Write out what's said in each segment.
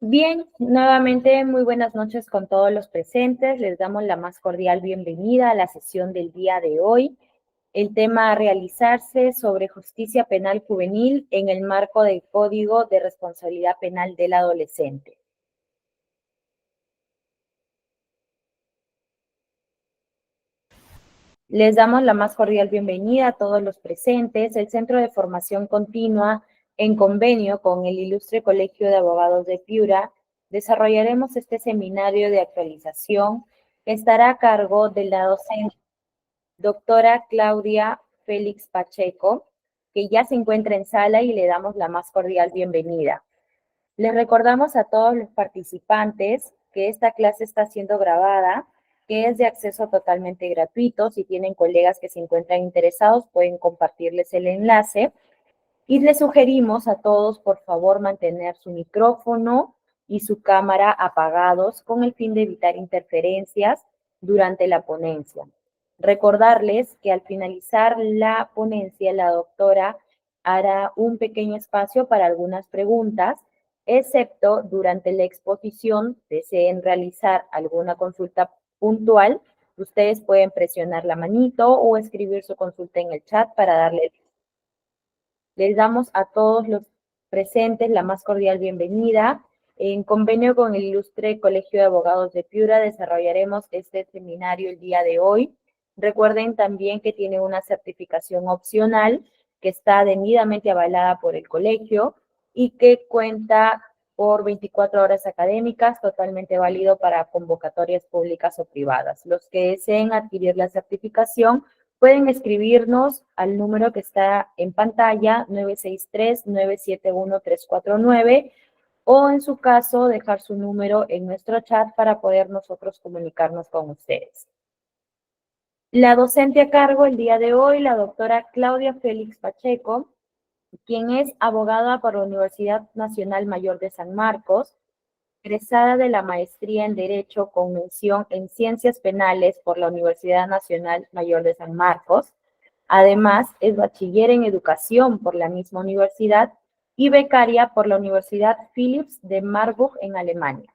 Bien, nuevamente muy buenas noches con todos los presentes. Les damos la más cordial bienvenida a la sesión del día de hoy. El tema a realizarse sobre justicia penal juvenil en el marco del Código de Responsabilidad Penal del Adolescente. Les damos la más cordial bienvenida a todos los presentes. El Centro de Formación Continua, en convenio con el Ilustre Colegio de Abogados de Piura, desarrollaremos este seminario de actualización que estará a cargo de la docente doctora Claudia Félix Pacheco, que ya se encuentra en sala y le damos la más cordial bienvenida. Les recordamos a todos los participantes que esta clase está siendo grabada, que es de acceso totalmente gratuito. Si tienen colegas que se encuentran interesados, pueden compartirles el enlace. Y les sugerimos a todos, por favor, mantener su micrófono y su cámara apagados con el fin de evitar interferencias durante la ponencia. Recordarles que al finalizar la ponencia, la doctora hará un pequeño espacio para algunas preguntas, excepto durante la exposición deseen realizar alguna consulta puntual. Ustedes pueden presionar la manito o escribir su consulta en el chat para darle. Les damos a todos los presentes la más cordial bienvenida. En convenio con el Ilustre Colegio de Abogados de Piura desarrollaremos este seminario el día de hoy. Recuerden también que tiene una certificación opcional que está debidamente avalada por el colegio y que cuenta por 24 horas académicas, totalmente válido para convocatorias públicas o privadas. Los que deseen adquirir la certificación pueden escribirnos al número que está en pantalla, 963-971-349, o en su caso, dejar su número en nuestro chat para poder nosotros comunicarnos con ustedes. La docente a cargo el día de hoy, la doctora Claudia Félix Pacheco, quien es abogada por la Universidad Nacional Mayor de San Marcos, egresada de la maestría en Derecho con mención en Ciencias Penales por la Universidad Nacional Mayor de San Marcos. Además, es bachiller en Educación por la misma universidad y becaria por la Universidad Philips de Marburg en Alemania.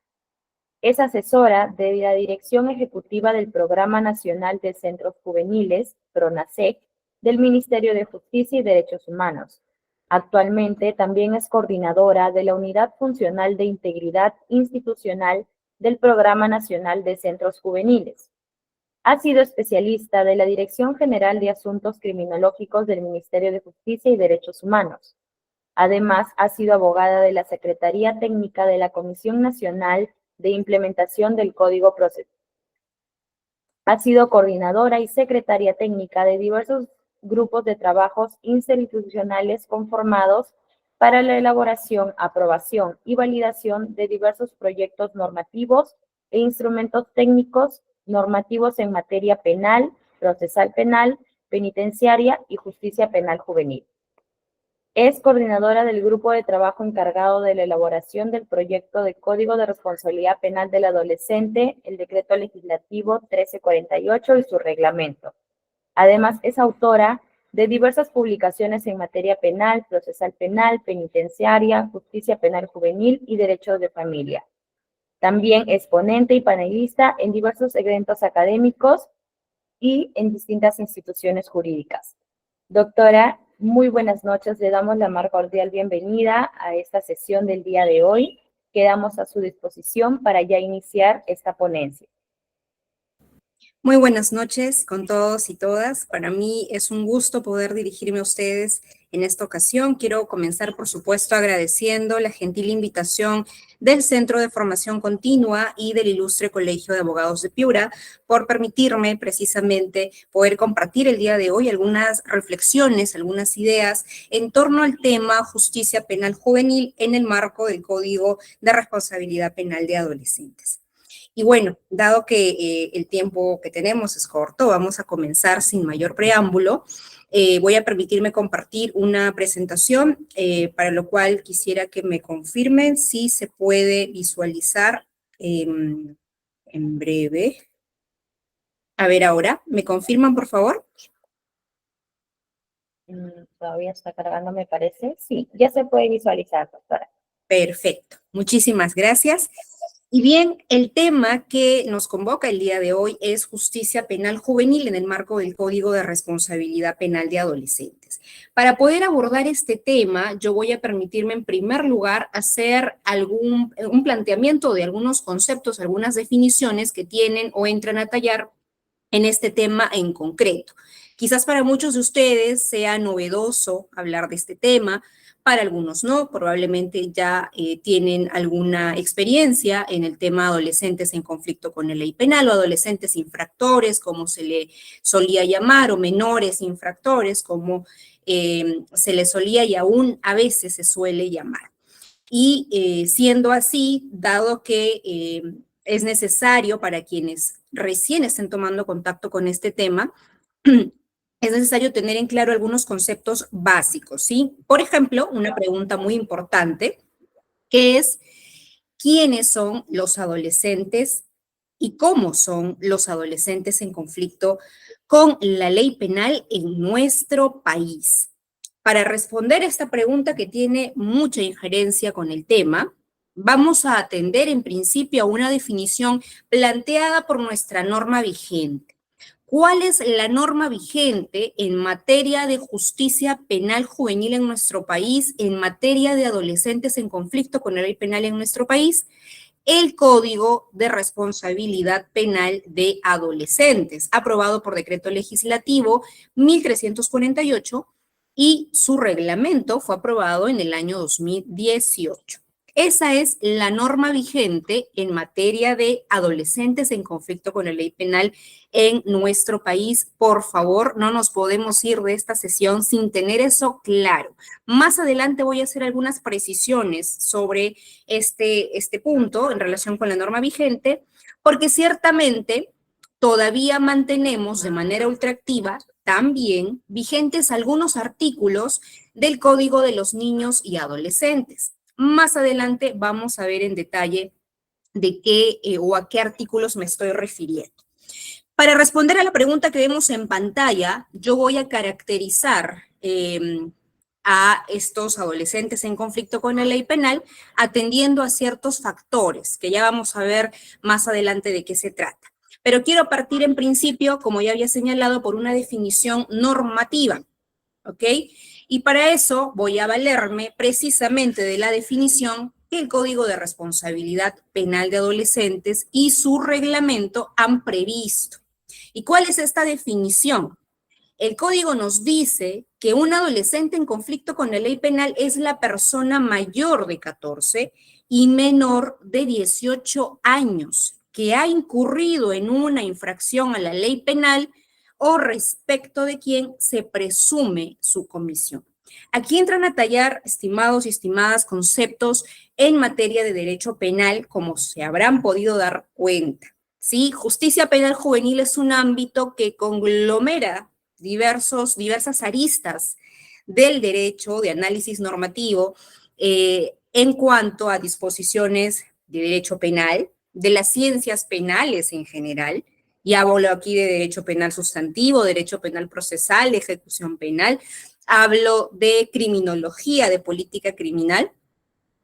Es asesora de la Dirección Ejecutiva del Programa Nacional de Centros Juveniles, PRONACEC, del Ministerio de Justicia y Derechos Humanos. Actualmente también es coordinadora de la Unidad Funcional de Integridad Institucional del Programa Nacional de Centros Juveniles. Ha sido especialista de la Dirección General de Asuntos Criminológicos del Ministerio de Justicia y Derechos Humanos. Además, ha sido abogada de la Secretaría Técnica de la Comisión Nacional de Implementación del Código Procesal. Ha sido coordinadora y secretaria técnica de diversos grupos de trabajos interinstitucionales conformados para la elaboración, aprobación y validación de diversos proyectos normativos e instrumentos técnicos normativos en materia penal, procesal penal, penitenciaria y justicia penal juvenil. Es coordinadora del grupo de trabajo encargado de la elaboración del proyecto de Código de Responsabilidad Penal del Adolescente, el Decreto Legislativo 1348 y su reglamento. Además, es autora de diversas publicaciones en materia penal, procesal penal, penitenciaria, justicia penal juvenil y derechos de familia. También es ponente y panelista en diversos eventos académicos y en distintas instituciones jurídicas. Doctora, muy buenas noches. Le damos la más cordial bienvenida a esta sesión del día de hoy. Quedamos a su disposición para ya iniciar esta ponencia. Muy buenas noches con todos y todas. Para mí es un gusto poder dirigirme a ustedes en esta ocasión. Quiero comenzar, por supuesto, agradeciendo la gentil invitación del Centro de Formación Continua y del Ilustre Colegio de Abogados de Piura por permitirme precisamente poder compartir el día de hoy algunas reflexiones, algunas ideas en torno al tema justicia penal juvenil en el marco del Código de Responsabilidad Penal de Adolescentes. Y bueno, dado que el tiempo que tenemos es corto, vamos a comenzar sin mayor preámbulo. Voy a permitirme compartir una presentación, para lo cual quisiera que me confirmen si se puede visualizar en breve. A ver ahora, ¿me confirman, por favor? Todavía está cargando, me parece. Sí, ya se puede visualizar, doctora. Perfecto, muchísimas gracias. Y bien, el tema que nos convoca el día de hoy es justicia penal juvenil en el marco del Código de Responsabilidad Penal de Adolescentes. Para poder abordar este tema, yo voy a permitirme en primer lugar hacer un planteamiento de algunos conceptos, algunas definiciones que tienen o entran a tallar en este tema en concreto. Quizás para muchos de ustedes sea novedoso hablar de este tema, para algunos no, probablemente ya tienen alguna experiencia en el tema adolescentes en conflicto con la ley penal o adolescentes infractores, como se le solía llamar, o menores infractores, como se le solía y aún a veces se suele llamar. Y siendo así, dado que es necesario para quienes recién estén tomando contacto con este tema, es necesario tener en claro algunos conceptos básicos, ¿sí? Por ejemplo, una pregunta muy importante, que es, ¿quiénes son los adolescentes y cómo son los adolescentes en conflicto con la ley penal en nuestro país? Para responder esta pregunta que tiene mucha injerencia con el tema, vamos a atender en principio a una definición planteada por nuestra norma vigente. ¿Cuál es la norma vigente en materia de justicia penal juvenil en nuestro país, en materia de adolescentes en conflicto con la ley penal en nuestro país? El Código de Responsabilidad Penal de Adolescentes, aprobado por decreto legislativo 1348, y su reglamento fue aprobado en el año 2018. Esa es la norma vigente en materia de adolescentes en conflicto con la ley penal en nuestro país. Por favor, no nos podemos ir de esta sesión sin tener eso claro. Más adelante voy a hacer algunas precisiones sobre este punto en relación con la norma vigente, porque ciertamente todavía mantenemos de manera ultraactiva también vigentes algunos artículos del Código de los Niños y Adolescentes. Más adelante vamos a ver en detalle de qué o a qué artículos me estoy refiriendo. Para responder a la pregunta que vemos en pantalla, yo voy a caracterizar a estos adolescentes en conflicto con la ley penal atendiendo a ciertos factores que ya vamos a ver más adelante de qué se trata. Pero quiero partir en principio, como ya había señalado, por una definición normativa, ¿ok? Y para eso voy a valerme precisamente de la definición que el Código de Responsabilidad Penal de Adolescentes y su reglamento han previsto. ¿Y cuál es esta definición? El código nos dice que un adolescente en conflicto con la ley penal es la persona mayor de 14 y menor de 18 años que ha incurrido en una infracción a la ley penal o respecto de quien se presume su comisión. Aquí entran a tallar, estimados y estimadas, conceptos en materia de derecho penal, como se habrán podido dar cuenta. ¿Sí? Justicia penal juvenil es un ámbito que conglomera diversas aristas del derecho de análisis normativo en cuanto a disposiciones de derecho penal, de las ciencias penales en general. Y hablo aquí de derecho penal sustantivo, derecho penal procesal, de ejecución penal. Hablo de criminología, de política criminal,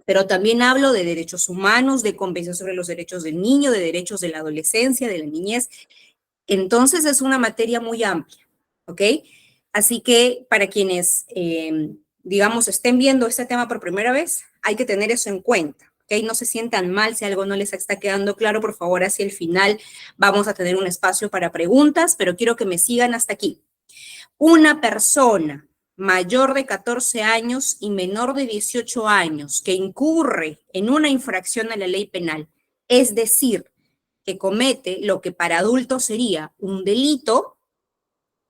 pero también hablo de derechos humanos, de convención sobre los derechos del niño, de derechos de la adolescencia, de la niñez. Entonces es una materia muy amplia, ¿ok? Así que para quienes, digamos, estén viendo este tema por primera vez, hay que tener eso en cuenta, ¿ok? No se sientan mal si algo no les está quedando claro, por favor, hacia el final vamos a tener un espacio para preguntas, pero quiero que me sigan hasta aquí. Una persona mayor de 14 años y menor de 18 años que incurre en una infracción a la ley penal, es decir, que comete lo que para adultos sería un delito,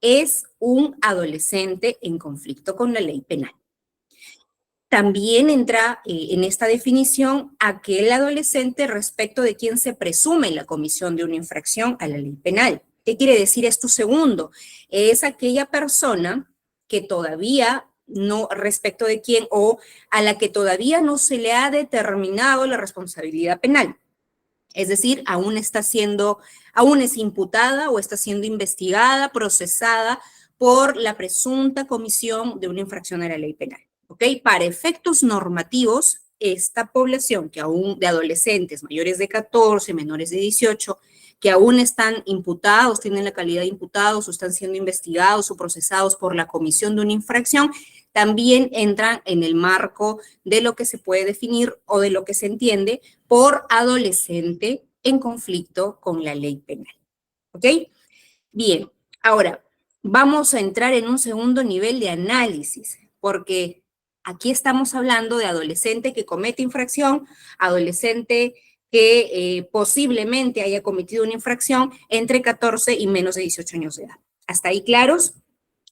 es un adolescente en conflicto con la ley penal. También entra en esta definición aquel adolescente respecto de quien se presume la comisión de una infracción a la ley penal. ¿Qué quiere decir esto segundo? Es aquella persona que todavía no, respecto de quién o a la que todavía no se le ha determinado la responsabilidad penal. Es decir, aún es imputada o está siendo investigada, procesada por la presunta comisión de una infracción a la ley penal. ¿Ok? Para efectos normativos, esta población que aún de adolescentes mayores de 14, menores de 18, que aún están imputados, tienen la calidad de imputados o están siendo investigados o procesados por la comisión de una infracción, también entran en el marco de lo que se puede definir o de lo que se entiende por adolescente en conflicto con la ley penal. ¿Ok? Bien, ahora vamos a entrar en un segundo nivel de análisis, porque aquí estamos hablando de adolescente que comete infracción, adolescente que posiblemente haya cometido una infracción entre 14 y menos de 18 años de edad. ¿Hasta ahí claros?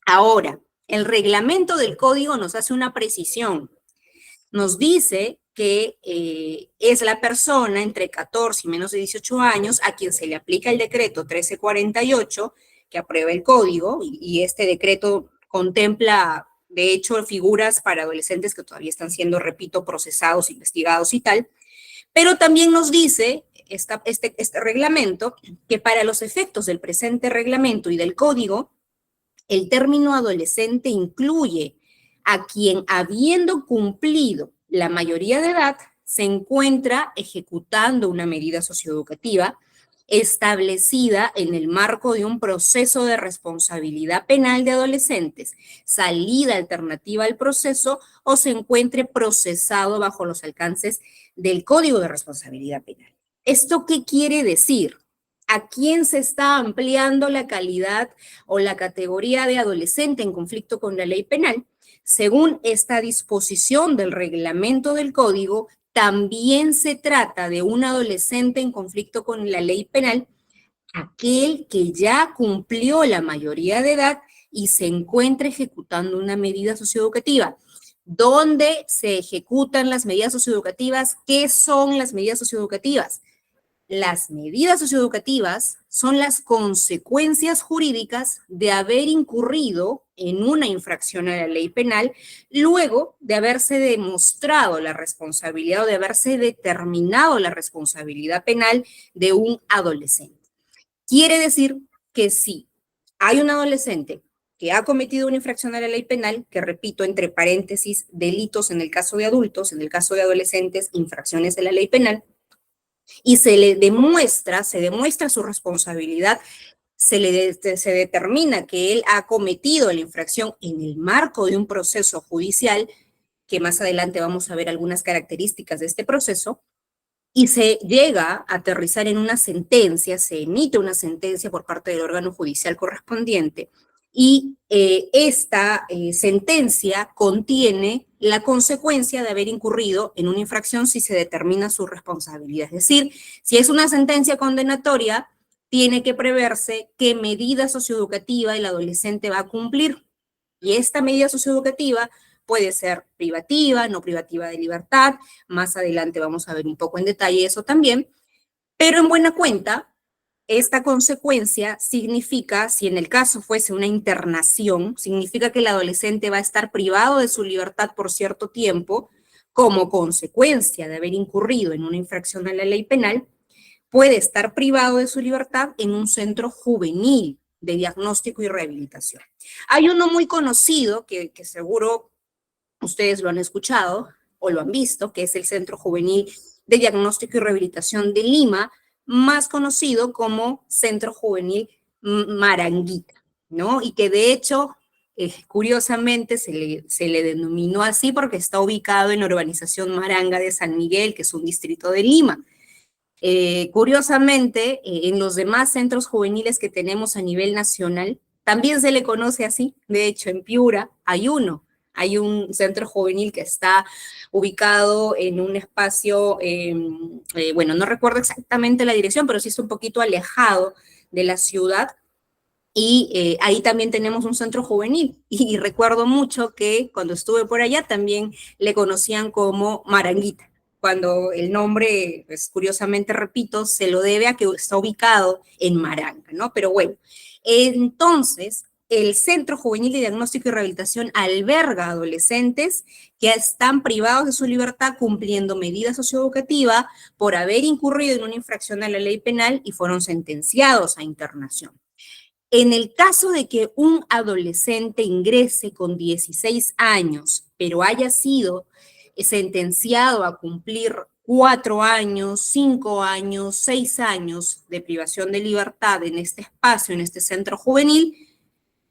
Ahora, el reglamento del código nos hace una precisión. Nos dice que es la persona entre 14 y menos de 18 años a quien se le aplica el decreto 1348 que aprueba el código y este decreto contempla, de hecho, figuras para adolescentes que todavía están siendo, repito, procesados, investigados y tal, pero también nos dice este reglamento que para los efectos del presente reglamento y del código, el término adolescente incluye a quien, habiendo cumplido la mayoría de edad, se encuentra ejecutando una medida socioeducativa establecida en el marco de un proceso de responsabilidad penal de adolescentes, salida alternativa al proceso o se encuentre procesado bajo los alcances del Código de Responsabilidad Penal. ¿Esto qué quiere decir? ¿A quién se está ampliando la calidad o la categoría de adolescente en conflicto con la ley penal? Según esta disposición del reglamento del código, también se trata de un adolescente en conflicto con la ley penal, aquel que ya cumplió la mayoría de edad y se encuentra ejecutando una medida socioeducativa. ¿Dónde se ejecutan las medidas socioeducativas? ¿Qué son las medidas socioeducativas? Las medidas socioeducativas son las consecuencias jurídicas de haber incurrido en una infracción a la ley penal luego de haberse demostrado la responsabilidad o de haberse determinado la responsabilidad penal de un adolescente. Quiere decir que si hay un adolescente que ha cometido una infracción a la ley penal, que repito, entre paréntesis, delitos en el caso de adultos, en el caso de adolescentes, infracciones de la ley penal, y se demuestra su responsabilidad, se determina que él ha cometido la infracción en el marco de un proceso judicial, que más adelante vamos a ver algunas características de este proceso, y se llega a aterrizar en una sentencia, se emite una sentencia por parte del órgano judicial correspondiente, y esta sentencia contiene la consecuencia de haber incurrido en una infracción si se determina su responsabilidad. Es decir, si es una sentencia condenatoria, tiene que preverse qué medida socioeducativa el adolescente va a cumplir. Y esta medida socioeducativa puede ser privativa, no privativa de libertad. Más adelante vamos a ver un poco en detalle eso también. Pero en buena cuenta, esta consecuencia significa, si en el caso fuese una internación, significa que el adolescente va a estar privado de su libertad por cierto tiempo como consecuencia de haber incurrido en una infracción a la ley penal, puede estar privado de su libertad en un centro juvenil de diagnóstico y rehabilitación. Hay uno muy conocido que seguro ustedes lo han escuchado o lo han visto, que es el Centro Juvenil de Diagnóstico y Rehabilitación de Lima, más conocido como Centro Juvenil Maranguita, ¿no? Y que de hecho, curiosamente, se le denominó así porque está ubicado en la urbanización Maranga de San Miguel, que es un distrito de Lima. Curiosamente, en los demás centros juveniles que tenemos a nivel nacional, también se le conoce así. De hecho, en Piura hay un centro juvenil que está ubicado en un espacio, bueno, no recuerdo exactamente la dirección, pero sí está un poquito alejado de la ciudad. Y ahí también tenemos un centro juvenil. Y recuerdo mucho que cuando estuve por allá también le conocían como Maranguita, cuando el nombre, pues curiosamente repito, se lo debe a que está ubicado en Maranga, ¿no? Pero bueno, entonces el Centro Juvenil de Diagnóstico y Rehabilitación alberga adolescentes que están privados de su libertad cumpliendo medida socioeducativa por haber incurrido en una infracción a la ley penal y fueron sentenciados a internación. En el caso de que un adolescente ingrese con 16 años, pero haya sido sentenciado a cumplir 4 años, 5 años, 6 años de privación de libertad en este espacio, en este centro juvenil,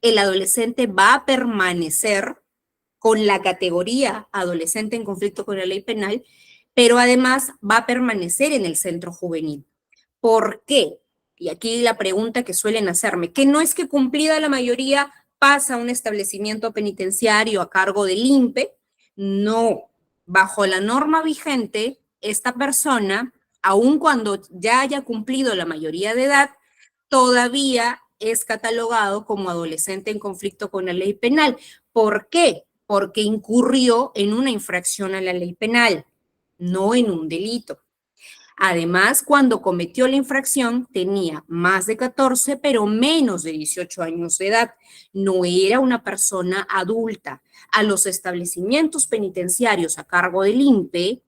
el adolescente va a permanecer con la categoría adolescente en conflicto con la ley penal, pero además va a permanecer en el centro juvenil. ¿Por qué? Y aquí la pregunta que suelen hacerme, que no es que cumplida la mayoría pasa a un establecimiento penitenciario a cargo del INPE, no. Bajo la norma vigente, esta persona, aun cuando ya haya cumplido la mayoría de edad, todavía es catalogado como adolescente en conflicto con la ley penal. ¿Por qué? Porque incurrió en una infracción a la ley penal, no en un delito. Además, cuando cometió la infracción, tenía más de 14, pero menos de 18 años de edad. No era una persona adulta. A los establecimientos penitenciarios a cargo del INPE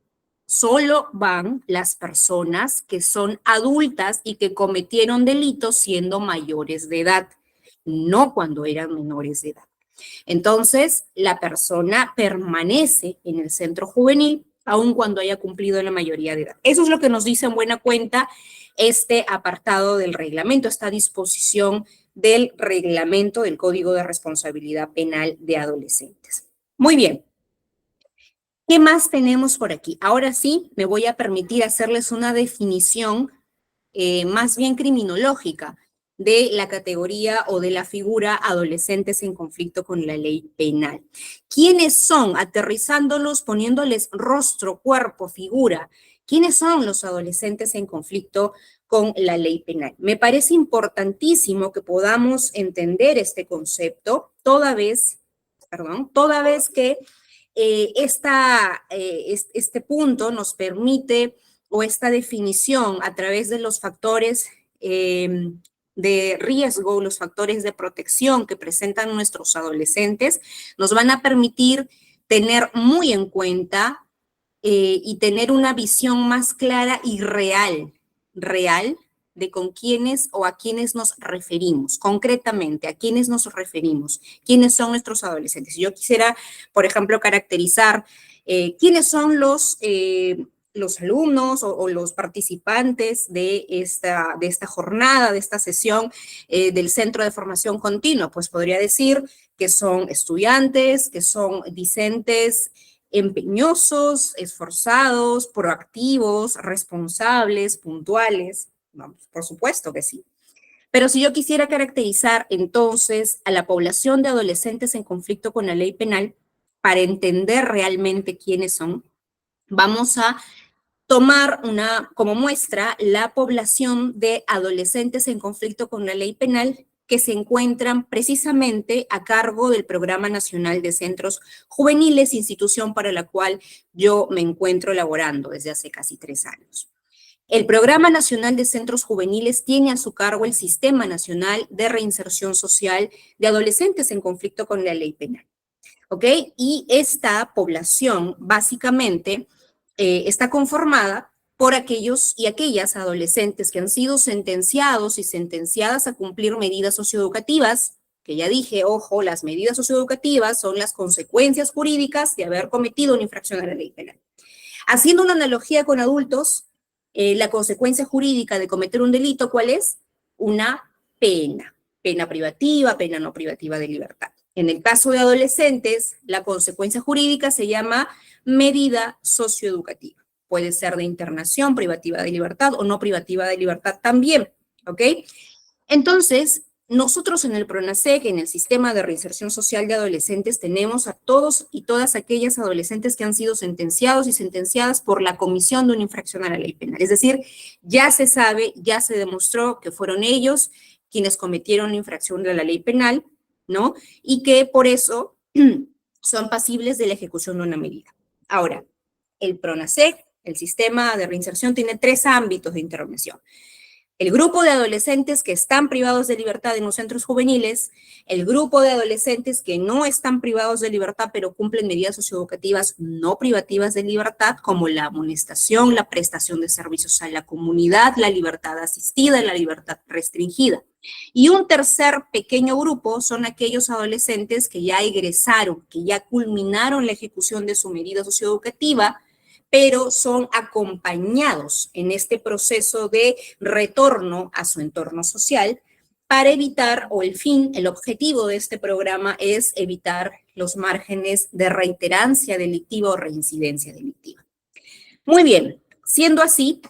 solo van las personas que son adultas y que cometieron delitos siendo mayores de edad, no cuando eran menores de edad. Entonces, la persona permanece en el centro juvenil aun cuando haya cumplido la mayoría de edad. Eso es lo que nos dice en buena cuenta este apartado del reglamento, esta disposición del reglamento del Código de Responsabilidad Penal de Adolescentes. Muy bien. ¿Qué más tenemos por aquí? Ahora sí, me voy a permitir hacerles una definición más bien criminológica de la categoría o de la figura adolescentes en conflicto con la ley penal. ¿Quiénes son? Aterrizándolos, poniéndoles rostro, cuerpo, figura. ¿Quiénes son los adolescentes en conflicto con la ley penal? Me parece importantísimo que podamos entender este concepto toda vez que este punto nos permite, o esta definición a través de los factores de riesgo, los factores de protección que presentan nuestros adolescentes, nos van a permitir tener muy en cuenta y tener una visión más clara y real de con quiénes o a quiénes nos referimos, concretamente, a quiénes nos referimos, quiénes son nuestros adolescentes. Yo quisiera, por ejemplo, caracterizar quiénes son los alumnos o los participantes de esta jornada, de esta sesión del Centro de Formación Continua. Pues podría decir que son estudiantes, que son discentes, empeñosos, esforzados, proactivos, responsables, puntuales. Vamos, por supuesto que sí. Pero si yo quisiera caracterizar entonces a la población de adolescentes en conflicto con la ley penal, para entender realmente quiénes son, vamos a tomar como muestra la población de adolescentes en conflicto con la ley penal que se encuentran precisamente a cargo del Programa Nacional de Centros Juveniles, institución para la cual yo me encuentro laborando desde hace casi 3 años. El Programa Nacional de Centros Juveniles tiene a su cargo el Sistema Nacional de Reinserción Social de Adolescentes en conflicto con la ley penal. ¿Ok? Y esta población básicamente está conformada por aquellos y aquellas adolescentes que han sido sentenciados y sentenciadas a cumplir medidas socioeducativas, que ya dije, ojo, las medidas socioeducativas son las consecuencias jurídicas de haber cometido una infracción a la ley penal. Haciendo una analogía con adultos, la consecuencia jurídica de cometer un delito, ¿cuál es? Una pena privativa, pena no privativa de libertad. En el caso de adolescentes, la consecuencia jurídica se llama medida socioeducativa. Puede ser de internación, privativa de libertad o no privativa de libertad también, ¿ok? Entonces, nosotros en el PRONASEC, en el Sistema de Reinserción Social de Adolescentes, tenemos a todos y todas aquellas adolescentes que han sido sentenciados y sentenciadas por la comisión de una infracción a la ley penal. Es decir, ya se sabe, ya se demostró que fueron ellos quienes cometieron la infracción de la ley penal, ¿no? Y que por eso son pasibles de la ejecución de una medida. Ahora, el PRONASEC, el Sistema de Reinserción, tiene 3 ámbitos de intervención. el grupo de adolescentes que están privados de libertad en los centros juveniles, el grupo de adolescentes que no están privados de libertad pero cumplen medidas socioeducativas no privativas de libertad, como la amonestación, la prestación de servicios a la comunidad, la libertad asistida, la libertad restringida. Y un tercer pequeño grupo son aquellos adolescentes que ya egresaron, que ya culminaron la ejecución de su medida socioeducativa, pero son acompañados en este proceso de retorno a su entorno social para evitar, o el objetivo de este programa es evitar los márgenes de reiterancia delictiva o reincidencia delictiva. Muy bien, siendo así,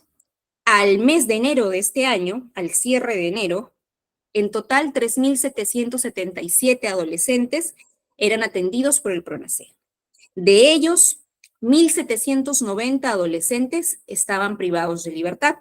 al mes de enero de este año, al cierre de enero, en total 3.777 adolescentes eran atendidos por el PRONACEA. De ellos, 1.790 adolescentes estaban privados de libertad,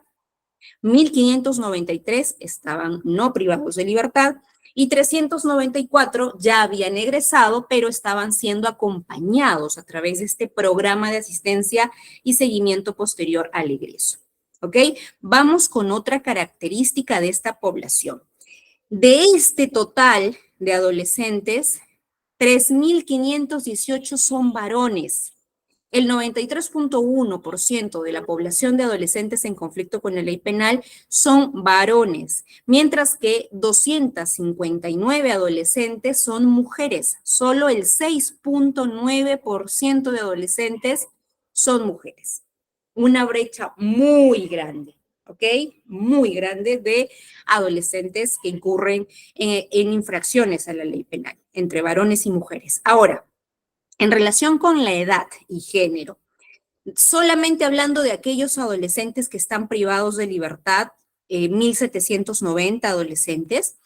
1.593 estaban no privados de libertad y 394 ya habían egresado, pero estaban siendo acompañados a través de este programa de asistencia y seguimiento posterior al egreso. ¿Ok? Vamos con otra característica de esta población. De este total de adolescentes, 3.518 son varones. El 93.1% de la población de adolescentes en conflicto con la ley penal son varones, mientras que 259 adolescentes son mujeres. Solo el 6.9% de adolescentes son mujeres. Una brecha muy grande, ¿ok? Muy grande de adolescentes que incurren en infracciones a la ley penal, entre varones y mujeres. Ahora, en relación con la edad y género, solamente hablando de aquellos adolescentes que están privados de libertad, 1.790 adolescentes,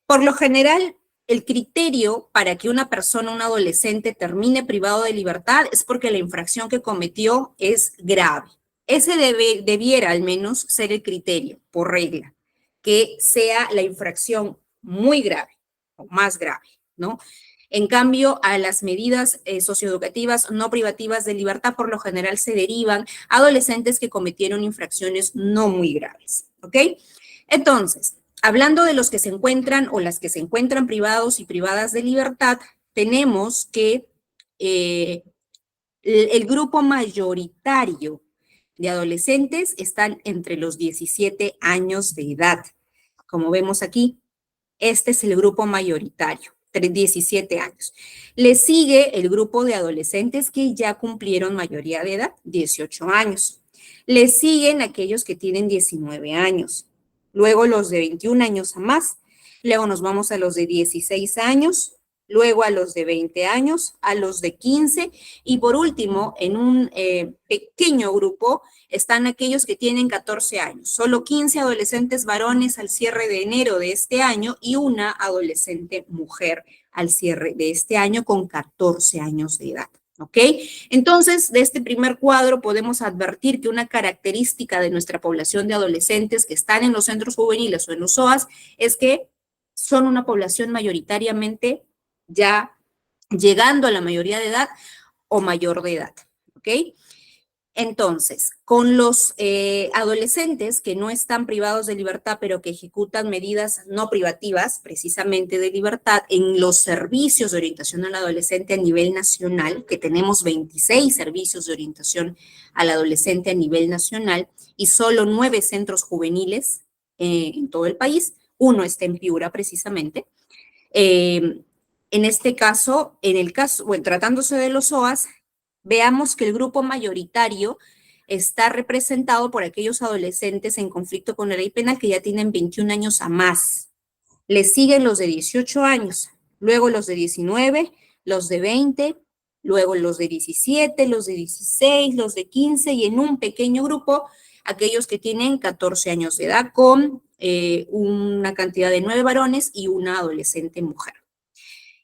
por lo general, el criterio para que una persona, un adolescente, termine privado de libertad es porque la infracción que cometió es grave. Ese debiera al menos ser el criterio, por regla, que sea la infracción muy grave o más grave, ¿no? En cambio, a las medidas socioeducativas no privativas de libertad, por lo general se derivan adolescentes que cometieron infracciones no muy graves, ¿ok? Entonces, hablando de los que se encuentran o las que se encuentran privados y privadas de libertad, tenemos que el grupo mayoritario de adolescentes están entre los 17 años de edad. Como vemos aquí, este es el grupo mayoritario, 17 años. Le sigue el grupo de adolescentes que ya cumplieron mayoría de edad, 18 años. Le siguen aquellos que tienen 19 años. Luego los de 21 años a más. Luego nos vamos a los de 16 años. Luego a los de 20 años, a los de 15 y por último, en un pequeño grupo, están aquellos que tienen 14 años. Solo 15 adolescentes varones al cierre de enero de este año y una adolescente mujer al cierre de este año con 14 años de edad. ¿Ok? Entonces, de este primer cuadro podemos advertir que una característica de nuestra población de adolescentes que están en los centros juveniles o en los SOAS es que son una población mayoritariamente ya llegando a la mayoría de edad o mayor de edad, ¿ok? Entonces, con los adolescentes que no están privados de libertad, pero que ejecutan medidas no privativas, precisamente de libertad, en los servicios de orientación al adolescente a nivel nacional, que tenemos 26 servicios de orientación al adolescente a nivel nacional y solo 9 centros juveniles en todo el país, uno está en Piura precisamente. En este caso, bueno, tratándose de los SOAS, veamos que el grupo mayoritario está representado por aquellos adolescentes en conflicto con la ley penal que ya tienen 21 años a más. Le siguen los de 18 años, luego los de 19, los de 20, luego los de 17, los de 16, los de 15 y en un pequeño grupo aquellos que tienen 14 años de edad con una cantidad de 9 varones y una adolescente mujer.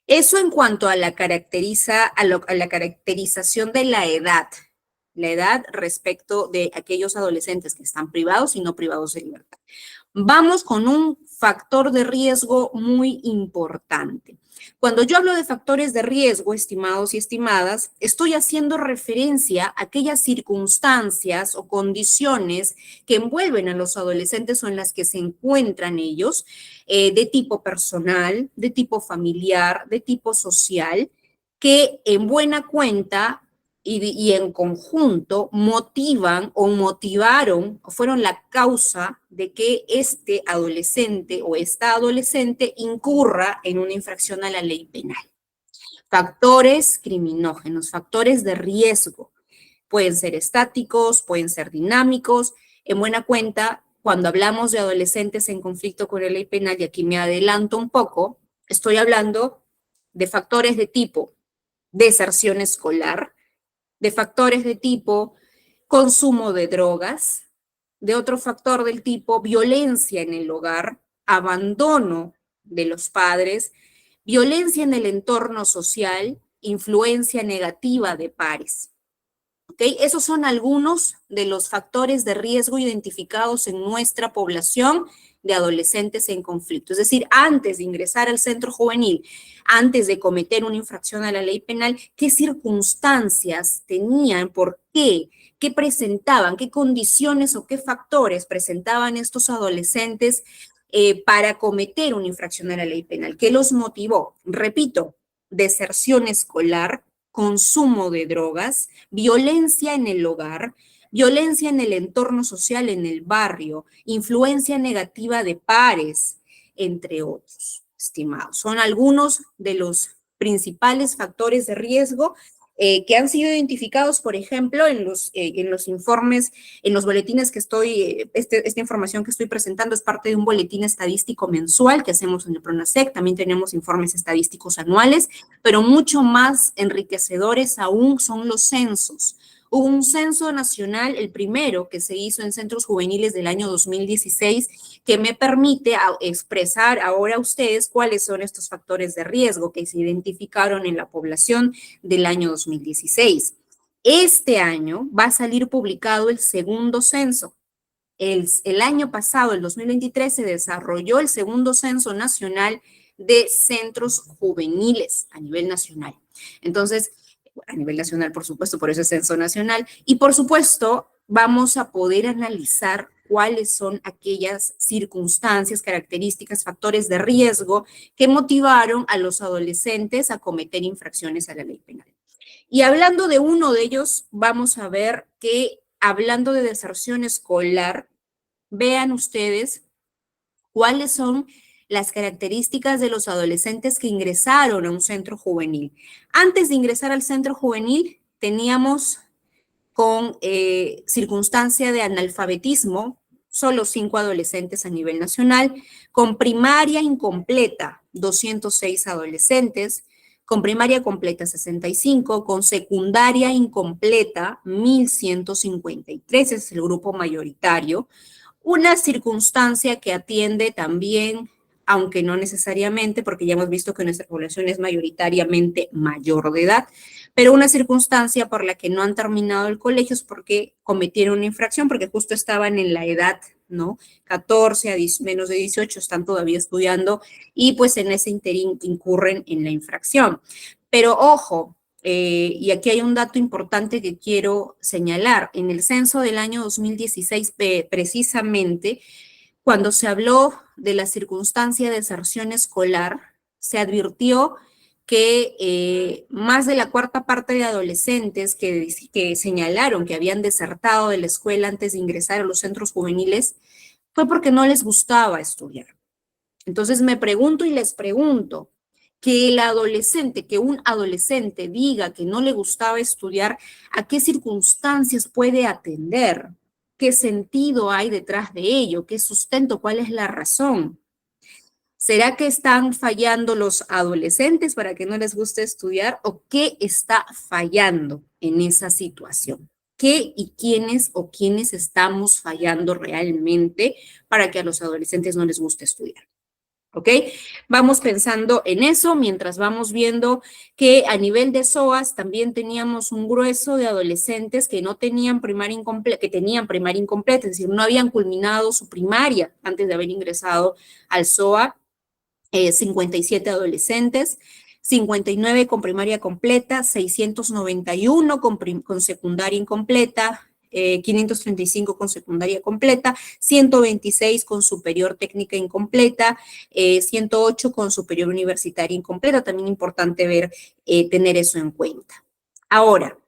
Eso en cuanto a la caracterización de la edad respecto de aquellos adolescentes que están privados y no privados de libertad. Vamos con un factor de riesgo muy importante. Cuando yo hablo de factores de riesgo, estimados y estimadas, estoy haciendo referencia a aquellas circunstancias o condiciones que envuelven a los adolescentes o en las que se encuentran ellos, de tipo personal, de tipo familiar, de tipo social, que en buena cuenta y en conjunto motivan o motivaron o fueron la causa de que este adolescente o esta adolescente incurra en una infracción a la ley penal. Factores criminógenos, factores de riesgo. Pueden ser estáticos, pueden ser dinámicos. En buena cuenta, cuando hablamos de adolescentes en conflicto con la ley penal, y aquí me adelanto un poco, estoy hablando de factores de tipo deserción escolar, de factores de tipo consumo de drogas, de otro factor del tipo violencia en el hogar, abandono de los padres, violencia en el entorno social, influencia negativa de pares. ¿Okay? Esos son algunos de los factores de riesgo identificados en nuestra población de adolescentes en conflicto. Es decir, antes de ingresar al centro juvenil, antes de cometer una infracción a la ley penal, ¿qué circunstancias tenían? ¿Por qué? ¿Qué presentaban? ¿Qué condiciones o qué factores presentaban estos adolescentes para cometer una infracción a la ley penal? ¿Qué los motivó? Repito, deserción escolar, consumo de drogas, violencia en el hogar, violencia en el entorno social, en el barrio, influencia negativa de pares, entre otros, estimados. Son algunos de los principales factores de riesgo que han sido identificados, por ejemplo, en los informes, en los boletines que esta información que estoy presentando es parte de un boletín estadístico mensual que hacemos en el PRONASEC, también tenemos informes estadísticos anuales, pero mucho más enriquecedores aún son los censos. Hubo un censo nacional, el primero que se hizo en centros juveniles del año 2016, que me permite expresar ahora a ustedes cuáles son estos factores de riesgo que se identificaron en la población del año 2016. Este año va a salir publicado el segundo censo. El año pasado, el 2023, se desarrolló el segundo censo nacional de centros juveniles a nivel nacional. Entonces, a nivel nacional, por supuesto, por eso es censo nacional, y por supuesto vamos a poder analizar cuáles son aquellas circunstancias, características, factores de riesgo que motivaron a los adolescentes a cometer infracciones a la ley penal. Y hablando de uno de ellos, vamos a ver que, hablando de deserción escolar, vean ustedes cuáles son las características de los adolescentes que ingresaron a un centro juvenil. Antes de ingresar al centro juvenil, teníamos con circunstancia de analfabetismo, solo 5 adolescentes a nivel nacional, con primaria incompleta, 206 adolescentes, con primaria completa 65, con secundaria incompleta 1153, ese es el grupo mayoritario, una circunstancia que atiende también, aunque no necesariamente, porque ya hemos visto que nuestra población es mayoritariamente mayor de edad, pero una circunstancia por la que no han terminado el colegio es porque cometieron una infracción, porque justo estaban en la edad, ¿no? 14 a menos de 18 están todavía estudiando y pues en ese interín incurren en la infracción. Pero ojo, y aquí hay un dato importante que quiero señalar. En el censo del año 2016, precisamente, cuando se habló de la circunstancia de deserción escolar, se advirtió que más de la cuarta parte de adolescentes que señalaron que habían desertado de la escuela antes de ingresar a los centros juveniles fue porque no les gustaba estudiar. Entonces me pregunto y les pregunto, que un adolescente diga que no le gustaba estudiar, ¿a qué circunstancias puede atender? ¿Qué sentido hay detrás de ello? ¿Qué sustento? ¿Cuál es la razón? ¿Será que están fallando los adolescentes para que no les guste estudiar o qué está fallando en esa situación? ¿Qué y quiénes o quiénes estamos fallando realmente para que a los adolescentes no les guste estudiar? ¿Ok? Vamos pensando en eso mientras vamos viendo que a nivel de SOAS también teníamos un grueso de adolescentes que no tenían primaria incompleta, que tenían primaria incompleta, es decir, no habían culminado su primaria antes de haber ingresado al SOA, 57 adolescentes, 59 con primaria completa, 691 con secundaria incompleta, 535 con secundaria completa, 126 con superior técnica incompleta, 108 con superior universitaria incompleta. También importante tener eso en cuenta. Ahora,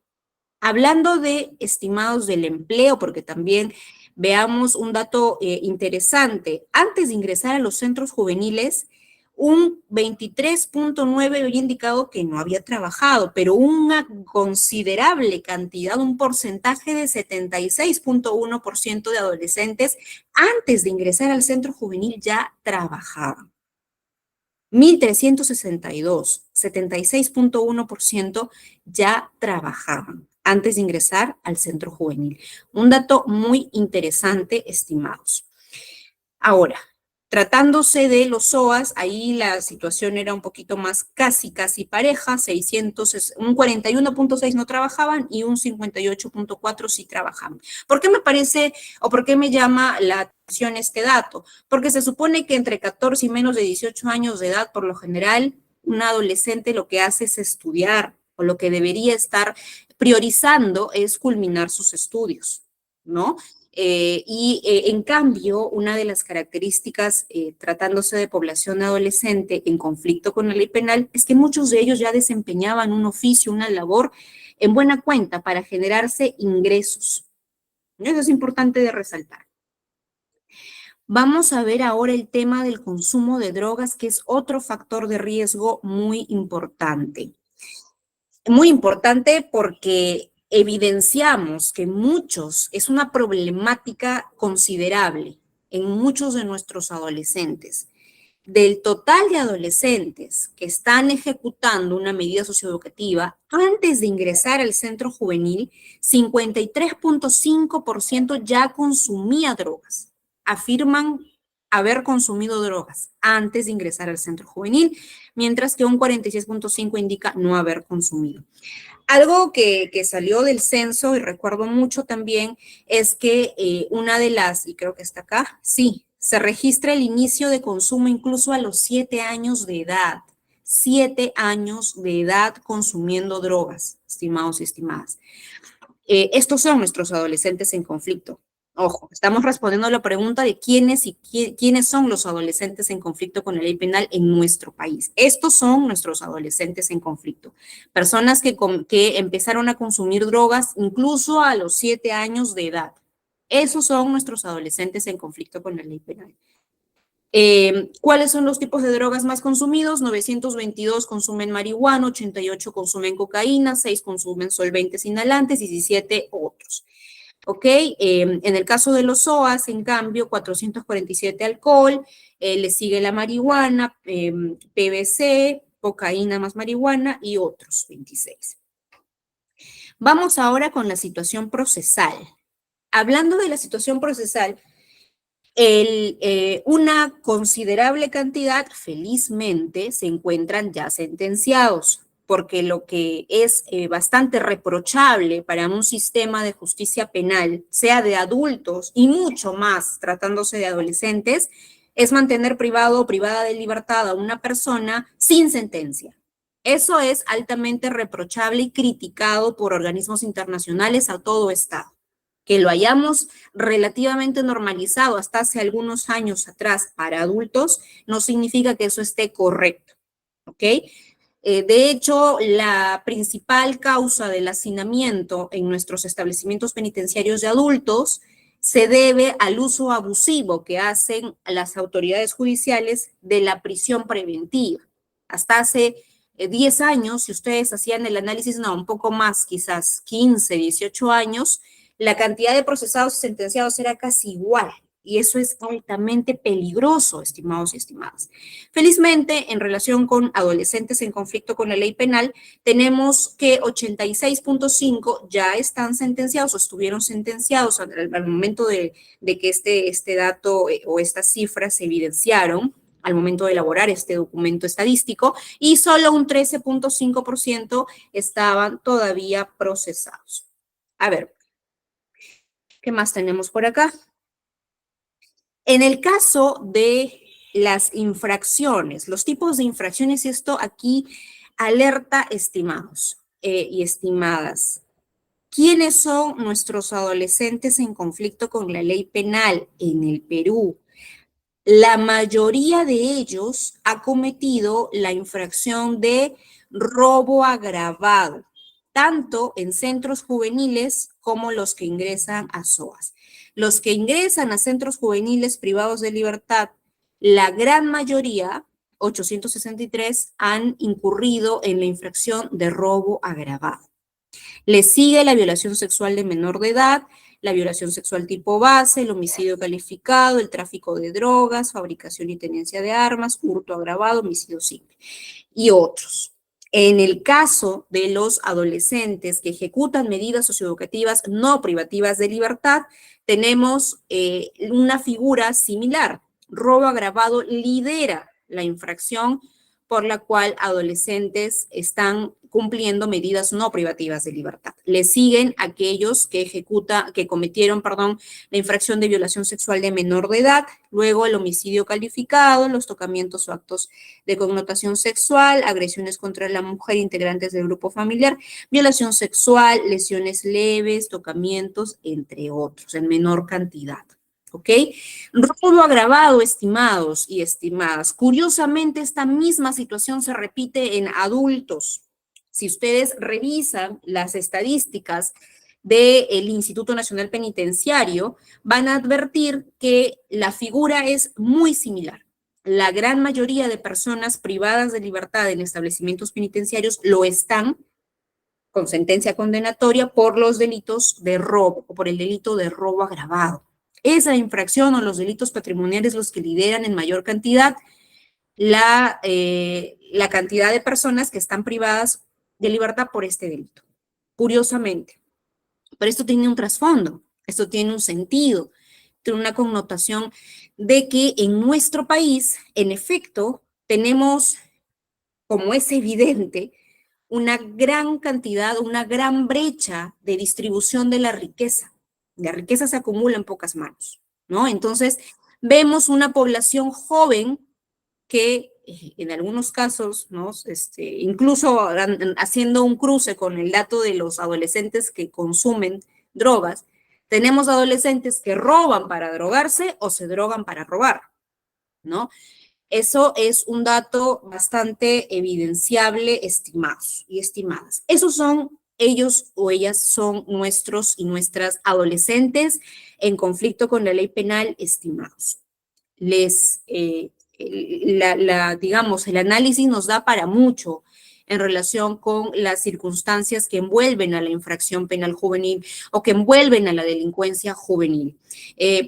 hablando de estimados del empleo, porque también veamos un dato interesante. Antes de ingresar a los centros juveniles, un 23.9 había indicado que no había trabajado, pero una considerable cantidad, un porcentaje de 76.1% de adolescentes antes de ingresar al centro juvenil ya trabajaban. 1.362, 76.1% ya trabajaban antes de ingresar al centro juvenil. Un dato muy interesante, estimados. Ahora, tratándose de los SOAS, ahí la situación era un poquito más casi pareja, un 41.6 no trabajaban y un 58.4 sí trabajaban. ¿Por qué me parece o por qué me llama la atención este dato? Porque se supone que entre 14 y menos de 18 años de edad, por lo general, un adolescente lo que hace es estudiar, o lo que debería estar priorizando es culminar sus estudios, ¿no? En cambio, una de las características, tratándose de población adolescente en conflicto con la ley penal, es que muchos de ellos ya desempeñaban un oficio, una labor en buena cuenta para generarse ingresos. Eso es importante de resaltar. Vamos a ver ahora el tema del consumo de drogas, que es otro factor de riesgo muy importante. Muy importante porque evidenciamos que es una problemática considerable en muchos de nuestros adolescentes. Del total de adolescentes que están ejecutando una medida socioeducativa antes de ingresar al centro juvenil, 53.5% ya consumía drogas. Afirman haber consumido drogas antes de ingresar al centro juvenil, mientras que un 46.5% indica no haber consumido. Algo que salió del censo, y recuerdo mucho también, es que una de las, y creo que está acá, sí, se registra el inicio de consumo incluso a los 7 años de edad. 7 años de edad consumiendo drogas, estimados y estimadas. Estos son nuestros adolescentes en conflicto. Ojo, estamos respondiendo a la pregunta de quiénes son los adolescentes en conflicto con la ley penal en nuestro país. Estos son nuestros adolescentes en conflicto. Personas que empezaron a consumir drogas incluso a los 7 años de edad. Esos son nuestros adolescentes en conflicto con la ley penal. ¿Cuáles son los tipos de drogas más consumidos? 922 consumen marihuana, 88 consumen cocaína, 6 consumen solventes inhalantes, 17 otros. ¿Ok? En el caso de los SOAS, en cambio, 447 alcohol, le sigue la marihuana, PVC, cocaína más marihuana y otros 26. Vamos ahora con la situación procesal. Hablando de la situación procesal, una considerable cantidad, felizmente, se encuentran ya sentenciados, porque lo que es bastante reprochable para un sistema de justicia penal, sea de adultos y mucho más tratándose de adolescentes, es mantener privado o privada de libertad a una persona sin sentencia. Eso es altamente reprochable y criticado por organismos internacionales a todo Estado. Que lo hayamos relativamente normalizado hasta hace algunos años atrás para adultos, no significa que eso esté correcto, ¿ok? De hecho, la principal causa del hacinamiento en nuestros establecimientos penitenciarios de adultos se debe al uso abusivo que hacen las autoridades judiciales de la prisión preventiva. Hasta hace 10 años, si ustedes hacían el análisis, no, un poco más, quizás 15, 18 años, la cantidad de procesados y sentenciados era casi igual. Y eso es altamente peligroso, estimados y estimadas. Felizmente, en relación con adolescentes en conflicto con la ley penal, tenemos que 86.5 ya están sentenciados o estuvieron sentenciados al momento de que este dato o estas cifras se evidenciaron. al momento de elaborar este documento estadístico, y solo un 13.5% estaban todavía procesados. A ver, ¿qué más tenemos por acá? En el caso de las infracciones, los tipos de infracciones, esto aquí alerta, estimados y estimadas. ¿Quiénes son nuestros adolescentes en conflicto con la ley penal en el Perú? La mayoría de ellos ha cometido la infracción de robo agravado, tanto en centros juveniles como los que ingresan a SOAS. Los que ingresan a centros juveniles privados de libertad, la gran mayoría, 863, han incurrido en la infracción de robo agravado. Le sigue la violación sexual de menor de edad, la violación sexual tipo base, el homicidio calificado, el tráfico de drogas, fabricación y tenencia de armas, hurto agravado, homicidio simple y otros. En el caso de los adolescentes que ejecutan medidas socioeducativas no privativas de libertad, tenemos una figura similar. Robo agravado lidera la infracción por la cual adolescentes están cumpliendo medidas no privativas de libertad. Le siguen aquellos que cometieron, la infracción de violación sexual de menor de edad, luego el homicidio calificado, los tocamientos o actos de connotación sexual, agresiones contra la mujer, integrantes del grupo familiar, violación sexual, lesiones leves, tocamientos, entre otros, en menor cantidad. ¿Ok? Robo agravado, estimados y estimadas. Curiosamente, esta misma situación se repite en adultos. Si ustedes revisan las estadísticas del Instituto Nacional Penitenciario, van a advertir que la figura es muy similar. La gran mayoría de personas privadas de libertad en establecimientos penitenciarios lo están con sentencia condenatoria por los delitos de robo o por el delito de robo agravado. Esa infracción o los delitos patrimoniales los que lideran en mayor cantidad la cantidad de personas que están privadas de libertad por este delito. Curiosamente. Pero esto tiene un trasfondo, esto tiene un sentido, tiene una connotación de que en nuestro país, en efecto, tenemos, como es evidente, una gran cantidad, una gran brecha de distribución de la riqueza. La riqueza se acumula en pocas manos, ¿no? Entonces, vemos una población joven que en algunos casos, ¿no? Incluso haciendo un cruce con el dato de los adolescentes que consumen drogas, tenemos adolescentes que roban para drogarse o se drogan para robar, ¿no? Eso es un dato bastante evidenciable, estimados y estimadas. Esos son ellos o ellas son nuestros y nuestras adolescentes en conflicto con la ley penal, estimados. Digamos, el análisis nos da para mucho en relación con las circunstancias que envuelven a la infracción penal juvenil o que envuelven a la delincuencia juvenil.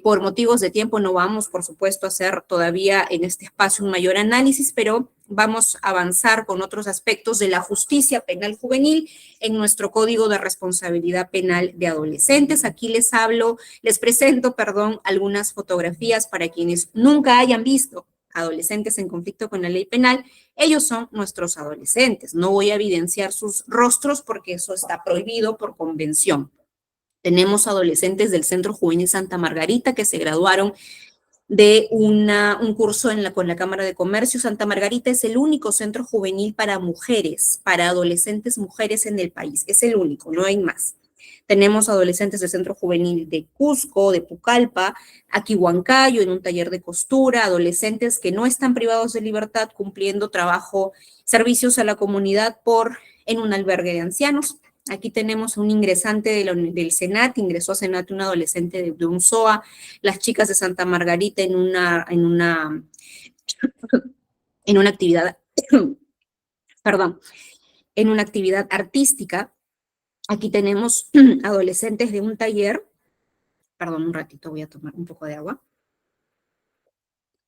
Por motivos de tiempo no vamos, por supuesto, a hacer todavía en este espacio un mayor análisis, pero vamos a avanzar con otros aspectos de la justicia penal juvenil en nuestro Código de Responsabilidad Penal de Adolescentes. Aquí les presento, algunas fotografías para quienes nunca hayan visto adolescentes en conflicto con la ley penal. Ellos son nuestros adolescentes. No voy a evidenciar sus rostros porque eso está prohibido por convención. Tenemos adolescentes del Centro Juvenil Santa Margarita que se graduaron de un curso con la Cámara de Comercio. Santa Margarita es el único centro juvenil para mujeres, para adolescentes mujeres en el país. Es el único, no hay más. Tenemos adolescentes del Centro Juvenil de Cusco, de Pucallpa, aquí Huancayo, en un taller de costura, adolescentes que no están privados de libertad cumpliendo servicios a la comunidad en un albergue de ancianos. Aquí tenemos un ingresante del SENAT, ingresó a SENAT un adolescente de un SOA, las chicas de Santa Margarita en una actividad, en una actividad artística. Aquí tenemos adolescentes de un taller, un ratito, voy a tomar un poco de agua.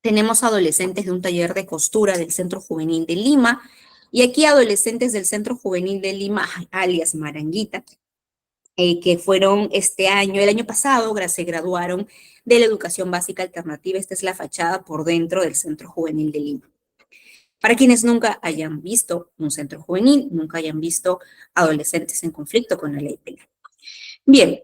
Tenemos adolescentes de un taller de costura del Centro Juvenil de Lima, y aquí adolescentes del Centro Juvenil de Lima, alias Maranguita, que fueron el año pasado, se graduaron de la educación básica alternativa. Esta es la fachada por dentro del Centro Juvenil de Lima. Para quienes nunca hayan visto un centro juvenil, nunca hayan visto adolescentes en conflicto con la ley penal. Bien,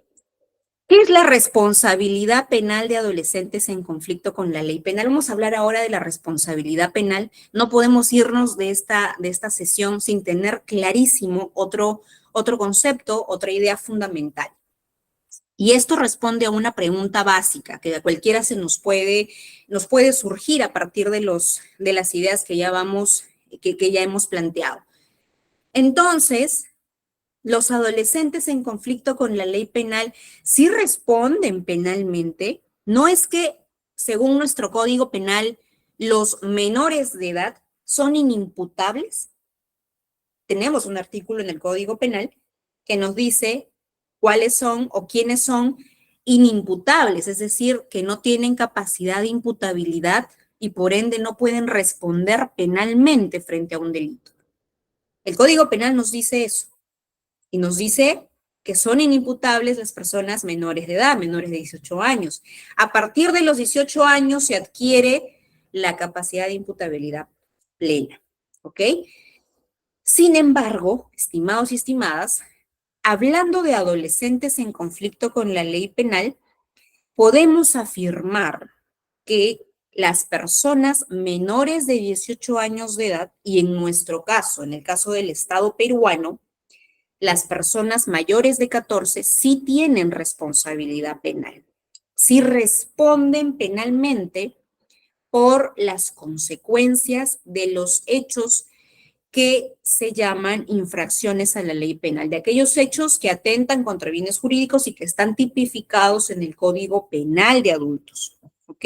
¿qué es la responsabilidad penal de adolescentes en conflicto con la ley penal? Vamos a hablar ahora de la responsabilidad penal. No podemos irnos de esta sesión sin tener clarísimo otro concepto, otra idea fundamental. Y esto responde a una pregunta básica que a cualquiera nos puede surgir a partir de las ideas que ya hemos planteado. Entonces, los adolescentes en conflicto con la ley penal sí responden penalmente. No es que, según nuestro Código Penal, los menores de edad son inimputables. Tenemos un artículo en el Código Penal que nos dice cuáles son o quiénes son inimputables, es decir, que no tienen capacidad de imputabilidad y por ende no pueden responder penalmente frente a un delito. El Código Penal nos dice eso y nos dice que son inimputables las personas menores de edad, menores de 18 años. A partir de los 18 años se adquiere la capacidad de imputabilidad plena, ¿ok? Sin embargo, estimados y estimadas, hablando de adolescentes en conflicto con la ley penal, podemos afirmar que las personas menores de 18 años de edad, y en nuestro caso, en el caso del Estado peruano, las personas mayores de 14 sí tienen responsabilidad penal, sí responden penalmente por las consecuencias de los hechos que se llaman infracciones a la ley penal, de aquellos hechos que atentan contra bienes jurídicos y que están tipificados en el Código Penal de Adultos, ¿ok?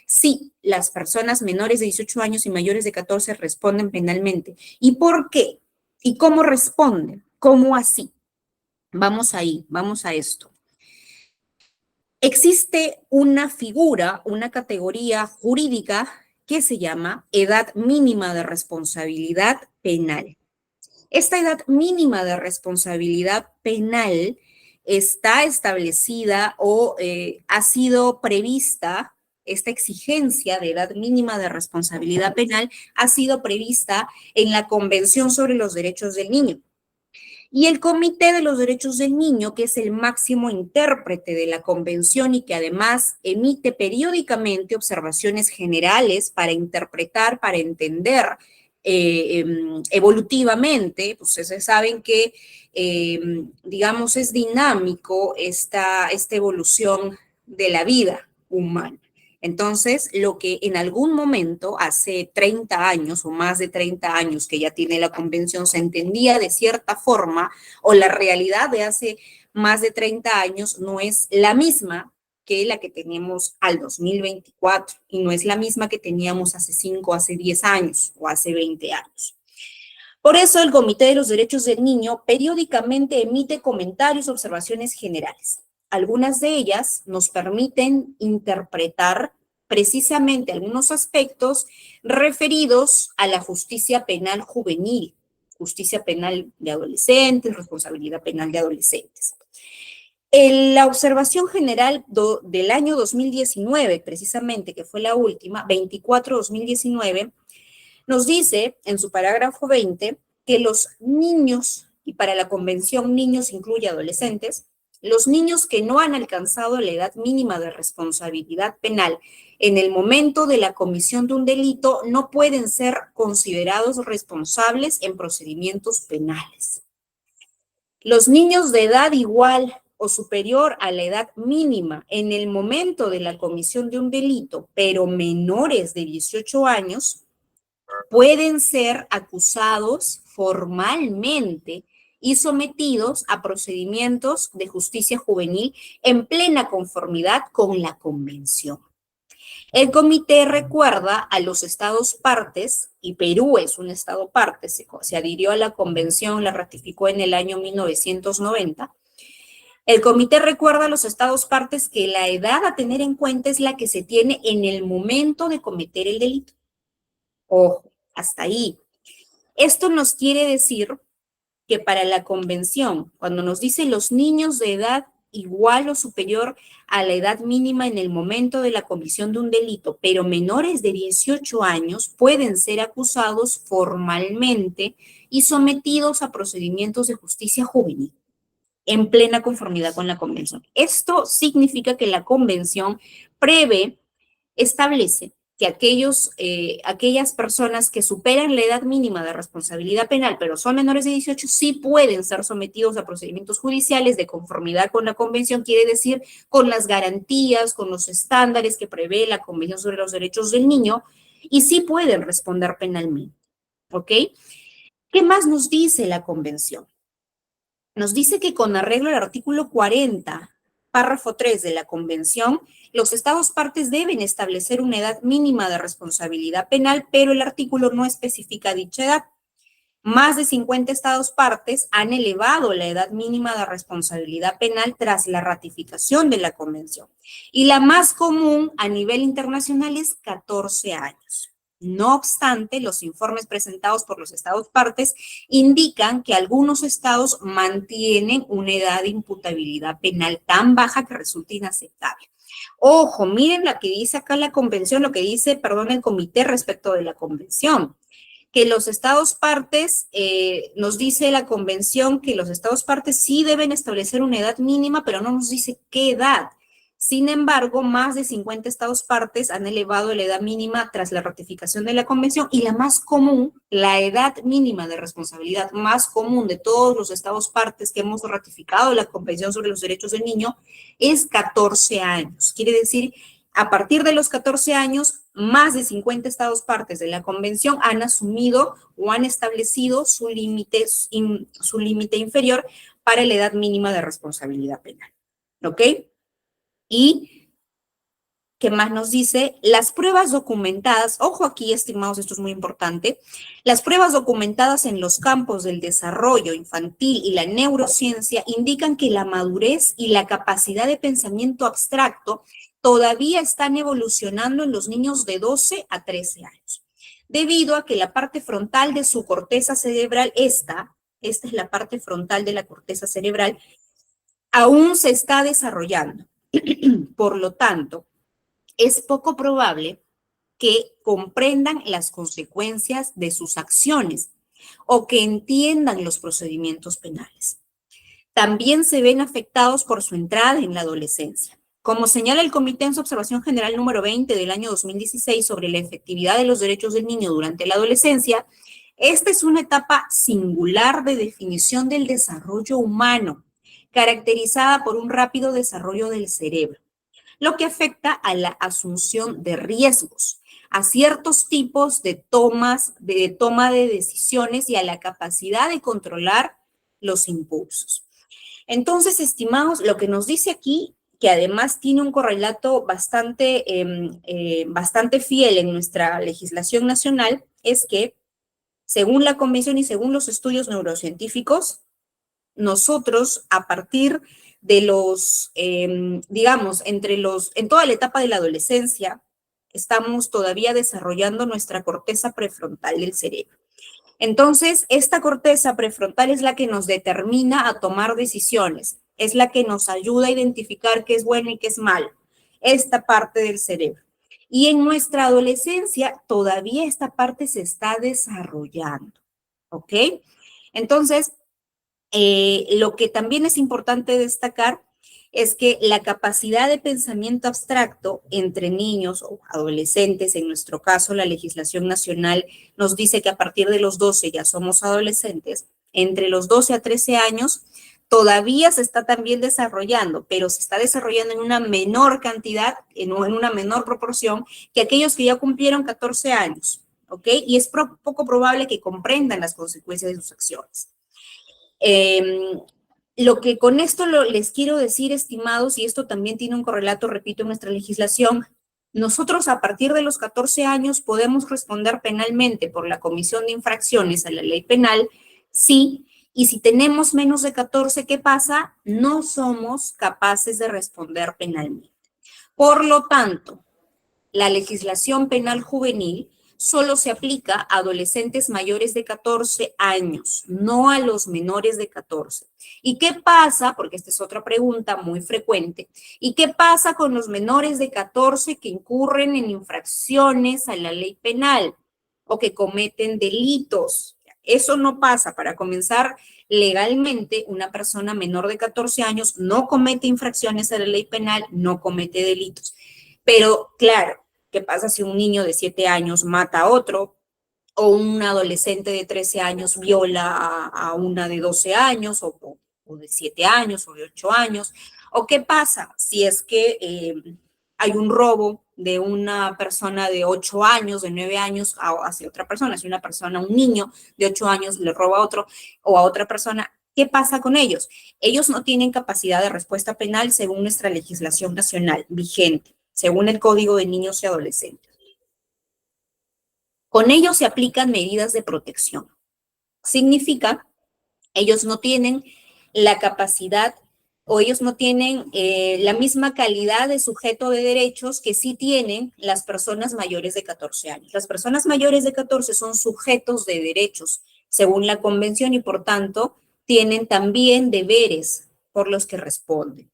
Sí, las personas menores de 18 años y mayores de 14 responden penalmente. ¿Y por qué? ¿Y cómo responden? ¿Cómo así? Vamos ahí, vamos a esto. Existe una figura, una categoría jurídica que se llama edad mínima de responsabilidad penal. Esta edad mínima de responsabilidad penal está establecida o ha sido prevista, esta exigencia de edad mínima de responsabilidad penal ha sido prevista en la Convención sobre los Derechos del Niño. Y el Comité de los Derechos del Niño, que es el máximo intérprete de la convención y que además emite periódicamente observaciones generales para interpretar, para entender evolutivamente, pues se saben que, digamos, es dinámico esta evolución de la vida humana. Entonces, lo que en algún momento, hace 30 años o más de 30 años que ya tiene la convención, se entendía de cierta forma, o la realidad de hace más de 30 años no es la misma que la que tenemos al 2024 y no es la misma que teníamos hace 5, hace 10 años o hace 20 años. Por eso el Comité de los Derechos del Niño periódicamente emite comentarios, observaciones generales. Algunas de ellas nos permiten interpretar precisamente algunos aspectos referidos a la justicia penal juvenil, justicia penal de adolescentes, responsabilidad penal de adolescentes. En la observación general del año 2019, precisamente, que fue la última, 24-2019, nos dice en su parágrafo 20 que los niños, y para la convención niños incluye adolescentes, los niños que no han alcanzado la edad mínima de responsabilidad penal en el momento de la comisión de un delito no pueden ser considerados responsables en procedimientos penales. Los niños de edad igual o superior a la edad mínima en el momento de la comisión de un delito, pero menores de 18 años, pueden ser acusados formalmente y sometidos a procedimientos de justicia juvenil en plena conformidad con la convención. El comité recuerda a los estados partes, y Perú es un estado parte, se adhirió a la convención, la ratificó en el año 1990. El comité recuerda a los estados partes que la edad a tener en cuenta es la que se tiene en el momento de cometer el delito. Ojo, hasta ahí. Esto nos quiere decir que para la convención, cuando nos dice los niños de edad igual o superior a la edad mínima en el momento de la comisión de un delito, pero menores de 18 años pueden ser acusados formalmente y sometidos a procedimientos de justicia juvenil en plena conformidad con la convención. Esto significa que la convención prevé, establece que aquellas personas que superan la edad mínima de responsabilidad penal, pero son menores de 18, sí pueden ser sometidos a procedimientos judiciales de conformidad con la convención, quiere decir con las garantías, con los estándares que prevé la Convención sobre los Derechos del Niño, y sí pueden responder penalmente. ¿Ok? ¿Qué más nos dice la convención? Nos dice que con arreglo al artículo 40, párrafo 3 de la Convención, los Estados partes deben establecer una edad mínima de responsabilidad penal, pero el artículo no especifica dicha edad. Más de 50 Estados partes han elevado la edad mínima de responsabilidad penal tras la ratificación de la Convención. Y la más común a nivel internacional es 14 años. No obstante, los informes presentados por los Estados partes indican que algunos estados mantienen una edad de imputabilidad penal tan baja que resulta inaceptable. Ojo, miren lo que dice acá la convención, lo que dice, perdón, el comité respecto de la convención, que los estados partes, nos dice la convención que los estados partes sí deben establecer una edad mínima, pero no nos dice qué edad. Sin embargo, más de 50 estados partes han elevado la edad mínima tras la ratificación de la convención y la más común, la edad mínima de responsabilidad más común de todos los estados partes que hemos ratificado la Convención sobre los Derechos del Niño es 14 años. Quiere decir, a partir de los 14 años, más de 50 estados partes de la convención han asumido o han establecido su límite inferior para la edad mínima de responsabilidad penal. ¿Ok? Y, ¿qué más nos dice? Las pruebas documentadas, ojo aquí, estimados, esto es muy importante, las pruebas documentadas en los campos del desarrollo infantil y la neurociencia indican que la madurez y la capacidad de pensamiento abstracto todavía están evolucionando en los niños de 12 a 13 años, debido a que la parte frontal de su corteza cerebral, esta es la parte frontal de la corteza cerebral, aún se está desarrollando. Por lo tanto, es poco probable que comprendan las consecuencias de sus acciones o que entiendan los procedimientos penales. También se ven afectados por su entrada en la adolescencia. Como señala el Comité en su Observación General número 20 del año 2016 sobre la efectividad de los derechos del niño durante la adolescencia, esta es una etapa singular de definición del desarrollo humano, caracterizada por un rápido desarrollo del cerebro, lo que afecta a la asunción de riesgos, a ciertos tipos de toma de decisiones y a la capacidad de controlar los impulsos. Entonces, estimados, lo que nos dice aquí, que además tiene un correlato bastante fiel en nuestra legislación nacional, es que, según la Convención y según los estudios neurocientíficos, nosotros a partir de los, digamos, en toda la etapa de la adolescencia, estamos todavía desarrollando nuestra corteza prefrontal del cerebro. Entonces, esta corteza prefrontal es la que nos determina a tomar decisiones, es la que nos ayuda a identificar qué es bueno y qué es malo, esta parte del cerebro. Y en nuestra adolescencia todavía esta parte se está desarrollando, ¿ok? Entonces, lo que también es importante destacar es que la capacidad de pensamiento abstracto entre niños o adolescentes, en nuestro caso la legislación nacional nos dice que a partir de los 12 ya somos adolescentes, entre los 12 a 13 años todavía se está también desarrollando, pero se está desarrollando en una menor cantidad, en una menor proporción que aquellos que ya cumplieron 14 años, ¿ok? Y es poco probable que comprendan las consecuencias de sus acciones. Lo que con esto les quiero decir, estimados, y esto también tiene un correlato, repito, en nuestra legislación, nosotros a partir de los 14 años podemos responder penalmente por la comisión de infracciones a la ley penal, sí, y si tenemos menos de 14, ¿qué pasa? No somos capaces de responder penalmente. Por lo tanto, la legislación penal juvenil solo se aplica a adolescentes mayores de 14 años, no a los menores de 14. ¿Y qué pasa? Porque esta es otra pregunta muy frecuente. ¿Y qué pasa con los menores de 14 que incurren en infracciones a la ley penal o que cometen delitos? Eso no pasa. Para comenzar, legalmente, una persona menor de 14 años no comete infracciones a la ley penal, no comete delitos. Pero, claro, ¿qué pasa si un niño de 7 años mata a otro? O un adolescente de 13 años viola a una de 12 años, o de 7 años, o de 8 años. ¿O qué pasa si es que hay un robo de una persona de 8 años, de 9 años hacia otra persona? Si una persona, un niño de 8 años le roba a otro o a otra persona, ¿qué pasa con ellos? Ellos no tienen capacidad de respuesta penal según nuestra legislación nacional vigente, según el Código de Niños y Adolescentes. Con ellos se aplican medidas de protección. Significa, ellos no tienen la capacidad o ellos no tienen la misma calidad de sujeto de derechos que sí tienen las personas mayores de 14 años. Las personas mayores de 14 son sujetos de derechos según la convención y por tanto tienen también deberes por los que responden,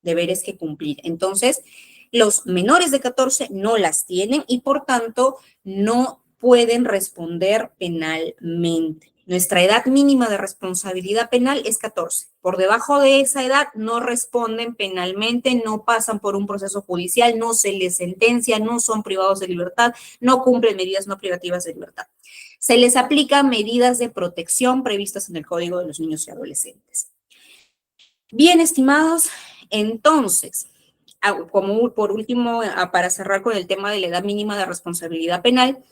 deberes que cumplir. Entonces, los menores de 14 no las tienen y por tanto no pueden responder penalmente. Nuestra edad mínima de responsabilidad penal es 14. Por debajo de esa edad no responden penalmente, no pasan por un proceso judicial, no se les sentencia, no son privados de libertad, no cumplen medidas no privativas de libertad. Se les aplican medidas de protección previstas en el Código de los Niños y Adolescentes. Bien, estimados, entonces, como por último, para cerrar con el tema de la edad mínima de responsabilidad penal,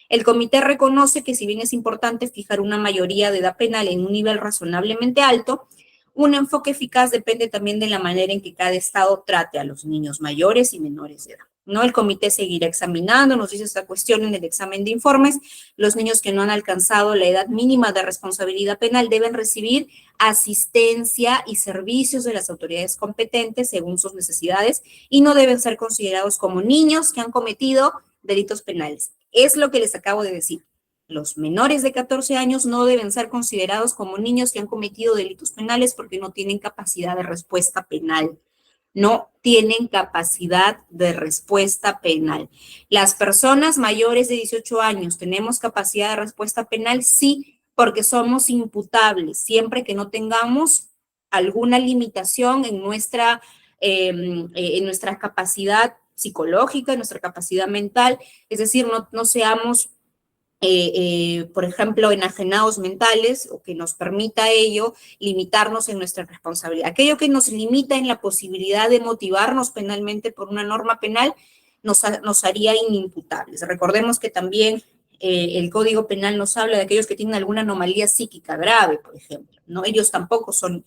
el comité reconoce que si bien es importante fijar una mayoría de edad penal en un nivel razonablemente alto, un enfoque eficaz depende también de la manera en que cada estado trate a los niños mayores y menores de edad. ¿No? El comité seguirá examinando, nos dice esta cuestión en el examen de informes, los niños que no han alcanzado la edad mínima de responsabilidad penal deben recibir asistencia y servicios de las autoridades competentes según sus necesidades y no deben ser considerados como niños que han cometido delitos penales. Es lo que les acabo de decir. Los menores de 14 años no deben ser considerados como niños que han cometido delitos penales porque no tienen capacidad de respuesta penal. No tienen capacidad de respuesta penal. Las personas mayores de 18 años, ¿tenemos capacidad de respuesta penal? Sí, porque somos imputables, siempre que no tengamos alguna limitación en nuestra capacidad psicológica, en nuestra capacidad mental, es decir, no seamos por ejemplo, enajenados mentales o que nos permita ello limitarnos en nuestra responsabilidad. Aquello que nos limita en la posibilidad de motivarnos penalmente por una norma penal nos haría inimputables. Recordemos que también el Código Penal nos habla de aquellos que tienen alguna anomalía psíquica grave, por ejemplo, ¿no? Ellos tampoco son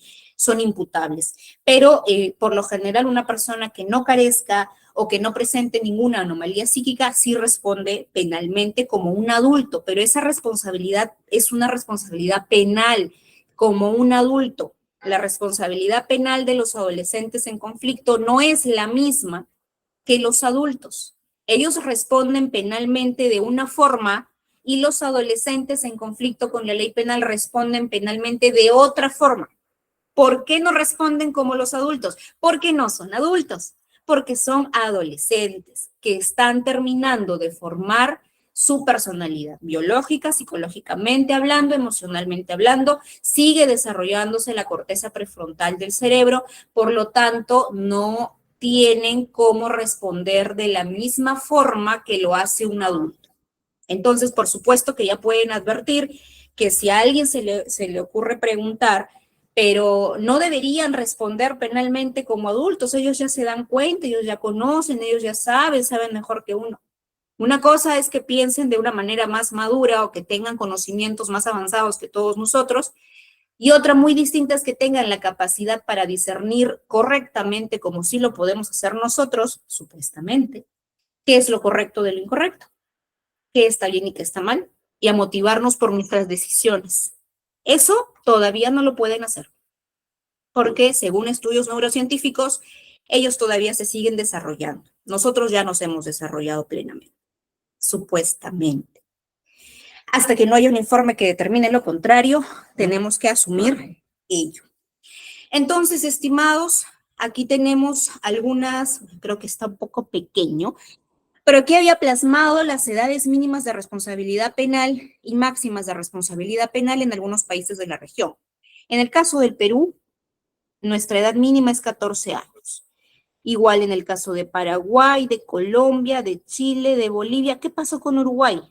imputables. Pero por lo general una persona que no carezca o que no presente ninguna anomalía psíquica, sí responde penalmente como un adulto, pero esa responsabilidad es una responsabilidad penal como un adulto. La responsabilidad penal de los adolescentes en conflicto no es la misma que los adultos. Ellos responden penalmente de una forma y los adolescentes en conflicto con la ley penal responden penalmente de otra forma. ¿Por qué no responden como los adultos? Porque no son adultos, porque son adolescentes que están terminando de formar su personalidad biológica, psicológicamente hablando, emocionalmente hablando, sigue desarrollándose la corteza prefrontal del cerebro, por lo tanto, no tienen cómo responder de la misma forma que lo hace un adulto. Entonces, por supuesto que ya pueden advertir que si a alguien se le ocurre preguntar, pero no deberían responder penalmente como adultos, ellos ya se dan cuenta, ellos ya conocen, ellos ya saben mejor que uno. Una cosa es que piensen de una manera más madura o que tengan conocimientos más avanzados que todos nosotros, y otra muy distinta es que tengan la capacidad para discernir correctamente, como sí lo podemos hacer nosotros, supuestamente, qué es lo correcto de lo incorrecto, qué está bien y qué está mal, y a motivarnos por nuestras decisiones. Eso todavía no lo pueden hacer, porque según estudios neurocientíficos, ellos todavía se siguen desarrollando. Nosotros ya nos hemos desarrollado plenamente, supuestamente. hasta que no haya un informe que determine lo contrario, tenemos que asumir ello. Entonces, estimados, aquí tenemos algunas, creo que está un poco pequeño, pero aquí había plasmado las edades mínimas de responsabilidad penal y máximas de responsabilidad penal en algunos países de la región. En el caso del Perú, nuestra edad mínima es 14 años. Igual en el caso de Paraguay, de Colombia, de Chile, de Bolivia. ¿Qué pasó con Uruguay?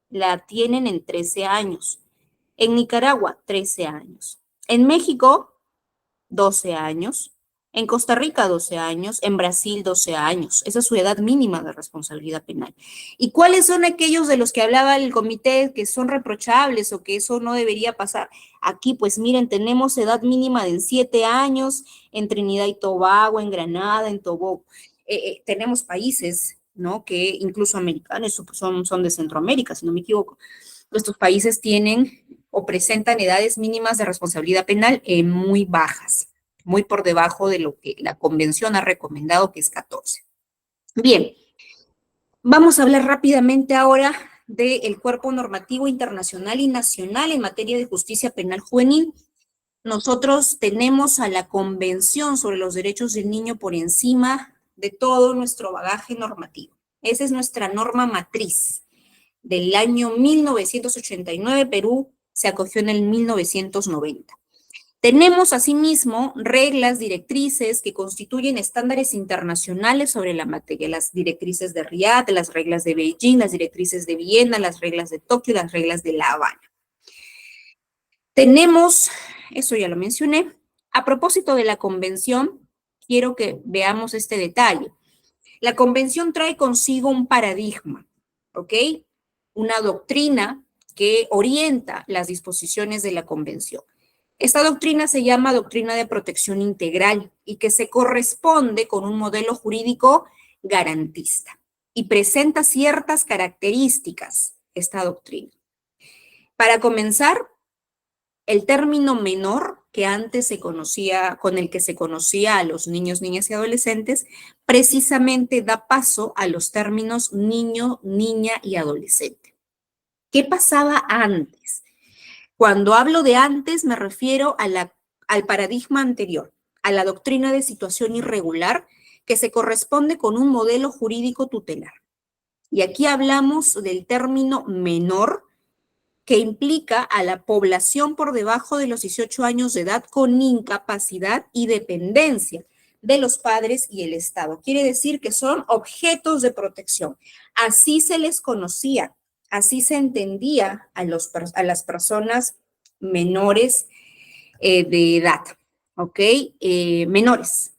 La tienen en 13 años. En Nicaragua, 13 años. En México, 12 años. En Costa Rica, 12 años. En Brasil, 12 años. Esa es su edad mínima de responsabilidad penal. ¿Y cuáles son aquellos de los que hablaba el comité que son reprochables o que eso no debería pasar? Aquí, pues miren, tenemos edad mínima de 7 años en Trinidad y Tobago, en Granada, en Tobago. Tenemos países, ¿no? Que incluso americanos son de Centroamérica, si no me equivoco. Estos países tienen o presentan edades mínimas de responsabilidad penal muy bajas, muy por debajo de lo que la convención ha recomendado, que es 14. Bien, vamos a hablar rápidamente ahora del cuerpo normativo internacional y nacional en materia de justicia penal juvenil. Nosotros tenemos a la Convención sobre los Derechos del Niño por encima de todo nuestro bagaje normativo. Esa es nuestra norma matriz. Del año 1989, Perú se acogió en el 1990. Tenemos asimismo reglas, directrices que constituyen estándares internacionales sobre la materia, las directrices de Riad, las reglas de Beijing, las directrices de Viena, las reglas de Tokio, las reglas de La Habana. Tenemos, eso ya lo mencioné, a propósito de la convención, quiero que veamos este detalle. La convención trae consigo un paradigma, ¿ok? Una doctrina que orienta las disposiciones de la convención. Esta doctrina se llama doctrina de protección integral y que se corresponde con un modelo jurídico garantista y presenta ciertas características, esta doctrina. Para comenzar, el término menor, que antes se conocía, con el que se conocía a los niños, niñas y adolescentes, precisamente da paso a los términos niño, niña y adolescente. ¿Qué pasaba antes? Cuando hablo de antes me refiero al paradigma anterior, a la doctrina de situación irregular que se corresponde con un modelo jurídico tutelar. Y aquí hablamos del término menor, que implica a la población por debajo de los 18 años de edad con incapacidad y dependencia de los padres y el Estado. Quiere decir que son objetos de protección. Así se les conocía, así se entendía a las personas menores de edad, ¿ok? Menores.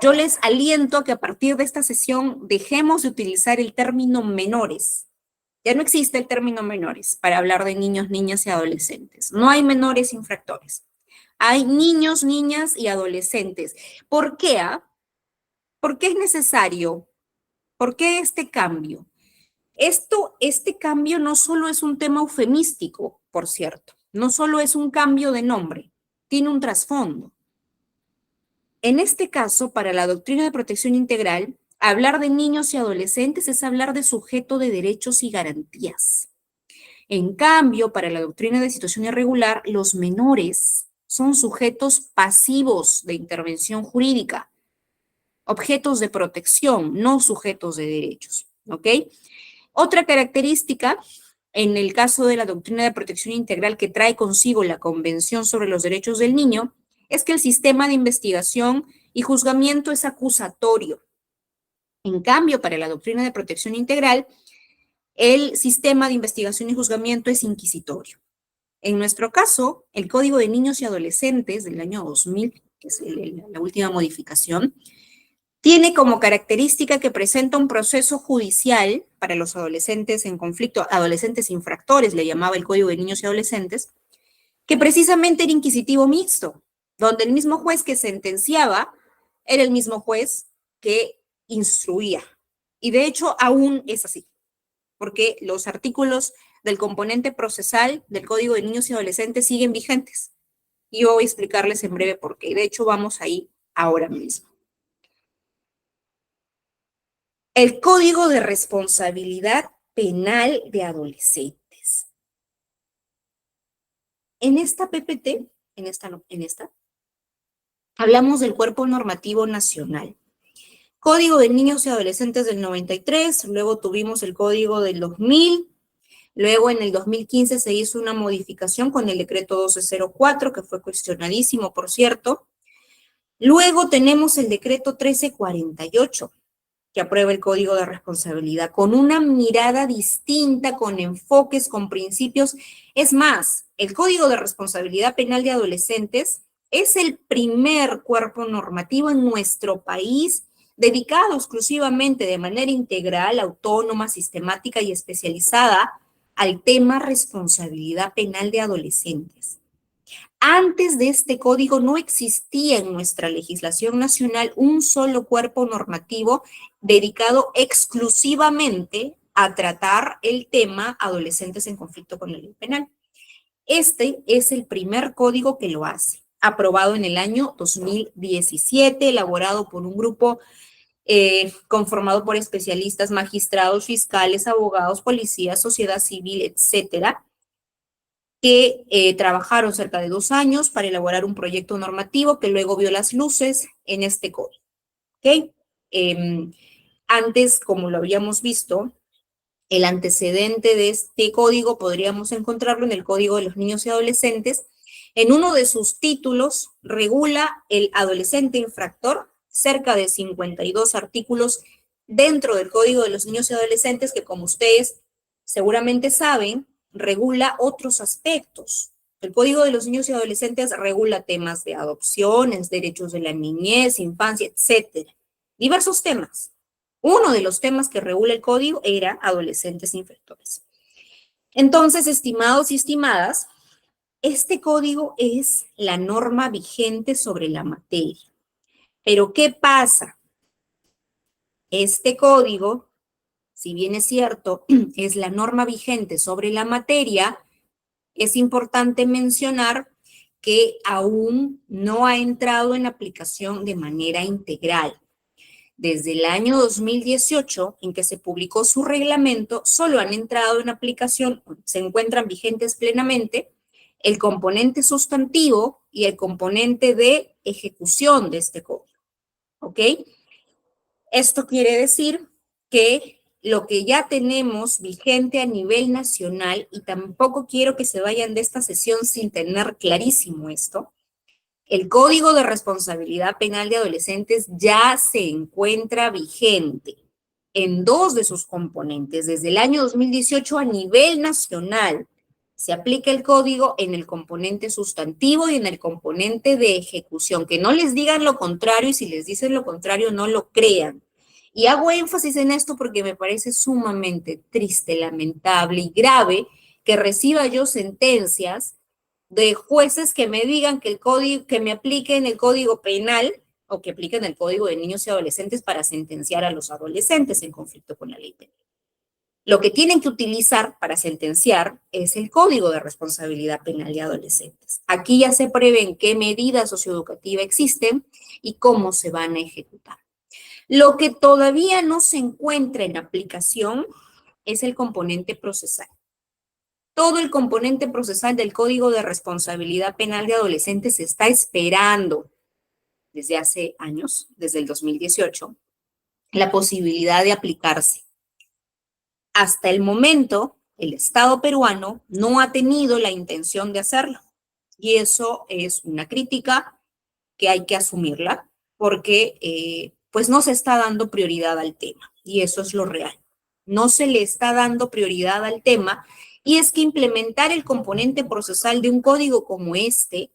Yo les aliento a que a partir de esta sesión dejemos de utilizar el término menores. Ya no existe el término menores para hablar de niños, niñas y adolescentes. No hay menores infractores. Hay niños, niñas y adolescentes. ¿Por qué? ¿Por qué es necesario? ¿Por qué este cambio? Este cambio no solo es un tema eufemístico, por cierto, no solo es un cambio de nombre, tiene un trasfondo. En este caso, para la doctrina de protección integral, hablar de niños y adolescentes es hablar de sujeto de derechos y garantías. En cambio, para la doctrina de situación irregular, los menores son sujetos pasivos de intervención jurídica, objetos de protección, no sujetos de derechos, ¿ok? Otra característica, en el caso de la doctrina de protección integral que trae consigo la Convención sobre los Derechos del Niño, es que el sistema de investigación y juzgamiento es acusatorio. En cambio, para la doctrina de protección integral, el sistema de investigación y juzgamiento es inquisitorio. En nuestro caso, el Código de Niños y Adolescentes del año 2000, que es la última modificación, tiene como característica que presenta un proceso judicial para los adolescentes en conflicto, adolescentes infractores, le llamaba el Código de Niños y Adolescentes, que precisamente era inquisitivo mixto, donde el mismo juez que sentenciaba era el mismo juez que instruía. Y de hecho aún es así, porque los artículos del componente procesal del Código de Niños y Adolescentes siguen vigentes. Y yo voy a explicarles en breve por qué. De hecho, vamos ahí ahora mismo. El Código de Responsabilidad Penal de Adolescentes. En esta PPT, en esta no, en esta, hablamos del Cuerpo Normativo Nacional. Código de Niños y Adolescentes del 93, luego tuvimos el Código del 2000, luego en el 2015 se hizo una modificación con el decreto 1204, que fue cuestionadísimo, por cierto. Luego tenemos el decreto 1348, que aprueba el Código de Responsabilidad, con una mirada distinta, con enfoques, con principios. Es más, el Código de Responsabilidad Penal de Adolescentes es el primer cuerpo normativo en nuestro país dedicado exclusivamente de manera integral, autónoma, sistemática y especializada al tema responsabilidad penal de adolescentes. Antes de este código no existía en nuestra legislación nacional un solo cuerpo normativo dedicado exclusivamente a tratar el tema adolescentes en conflicto con la ley penal. Este es el primer código que lo hace, aprobado en el año 2017, elaborado por un grupo conformado por especialistas, magistrados, fiscales, abogados, policías, sociedad civil, etcétera, que trabajaron cerca de 2 años para elaborar un proyecto normativo que luego vio las luces en este código. ¿Okay? Antes, como lo habíamos visto, el antecedente de este código podríamos encontrarlo en el Código de los Niños y Adolescentes. En uno de sus títulos regula el adolescente infractor, cerca de 52 artículos dentro del Código de los Niños y Adolescentes que, como ustedes seguramente saben, regula otros aspectos. El Código de los Niños y Adolescentes regula temas de adopciones, derechos de la niñez, infancia, etcétera. Diversos temas. Uno de los temas que regula el código era adolescentes infractores. Entonces, estimados y estimadas, este código es la norma vigente sobre la materia. Pero, ¿qué pasa? Este código, si bien es cierto, es la norma vigente sobre la materia, es importante mencionar que aún no ha entrado en aplicación de manera integral. Desde el año 2018, en que se publicó su reglamento, solo han entrado en aplicación, se encuentran vigentes plenamente, el componente sustantivo y el componente de ejecución de este código. ¿Ok? Esto quiere decir que lo que ya tenemos vigente a nivel nacional, y tampoco quiero que se vayan de esta sesión sin tener clarísimo esto, el Código de Responsabilidad Penal de Adolescentes ya se encuentra vigente en 2 de sus componentes. Desde el año 2018 a nivel nacional se aplica el código en el componente sustantivo y en el componente de ejecución. Que no les digan lo contrario, y si les dicen lo contrario, no lo crean. Y hago énfasis en esto porque me parece sumamente triste, lamentable y grave que reciba yo sentencias de jueces que me digan que el código, que me apliquen el código penal o que apliquen el código de niños y adolescentes para sentenciar a los adolescentes en conflicto con la ley penal. Lo que tienen que utilizar para sentenciar es el Código de Responsabilidad Penal de Adolescentes. Aquí ya se prevén qué medidas socioeducativas existen y cómo se van a ejecutar. Lo que todavía no se encuentra en aplicación es el componente procesal. Todo el componente procesal del Código de Responsabilidad Penal de Adolescentes se está esperando desde hace años, desde el 2018, la posibilidad de aplicarse. Hasta el momento, el Estado peruano no ha tenido la intención de hacerlo. Y eso es una crítica que hay que asumirla porque pues no se está dando prioridad al tema. Y eso es lo real. No se le está dando prioridad al tema. Y es que implementar el componente procesal de un código como este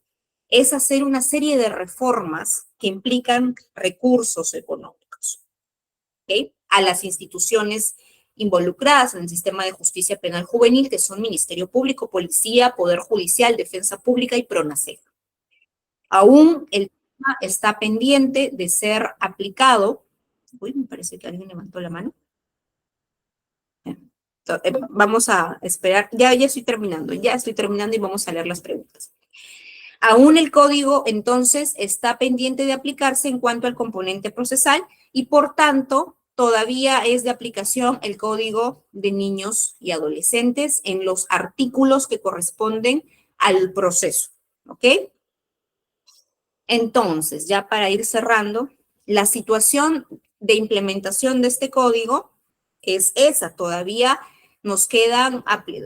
es hacer una serie de reformas que implican recursos económicos, ¿okay? A las instituciones involucradas en el sistema de justicia penal juvenil, que son Ministerio Público, Policía, Poder Judicial, Defensa Pública y PRONACEF. Aún el tema está pendiente de ser aplicado. Uy, me parece que alguien levantó la mano. Vamos a esperar, ya estoy terminando y vamos a leer las preguntas. Aún el código, entonces, está pendiente de aplicarse en cuanto al componente procesal y, por tanto, todavía es de aplicación el Código de Niños y Adolescentes en los artículos que corresponden al proceso, ¿ok? Entonces, ya para ir cerrando, la situación de implementación de este código es esa. Todavía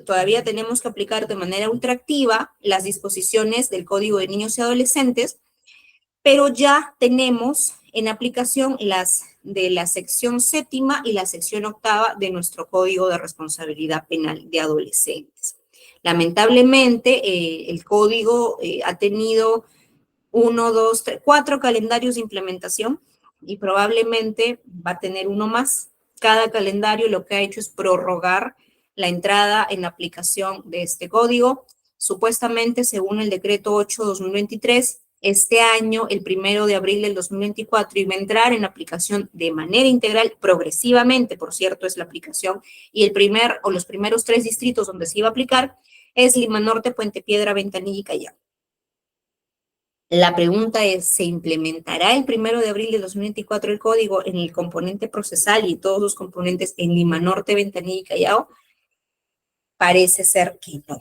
todavía tenemos que aplicar de manera ultraactiva las disposiciones del Código de Niños y Adolescentes, pero ya tenemos en aplicación las de la sección séptima y la sección octava de nuestro Código de Responsabilidad Penal de Adolescentes. Lamentablemente, el código ha tenido 1, 2, 3, 4 calendarios de implementación y probablemente va a tener uno más. Cada calendario lo que ha hecho es prorrogar la entrada en aplicación de este código. Supuestamente, según el decreto 8/2023, este año, el 1 de abril del 2024, iba a entrar en aplicación de manera integral, progresivamente, por cierto, es la aplicación, y los primeros 3 distritos donde se iba a aplicar es Lima Norte, Puente Piedra, Ventanilla y Callao. La pregunta es, ¿se implementará el 1 de abril de 2024 el código en el componente procesal y todos los componentes en Lima Norte, Ventanilla y Callao? Parece ser que no.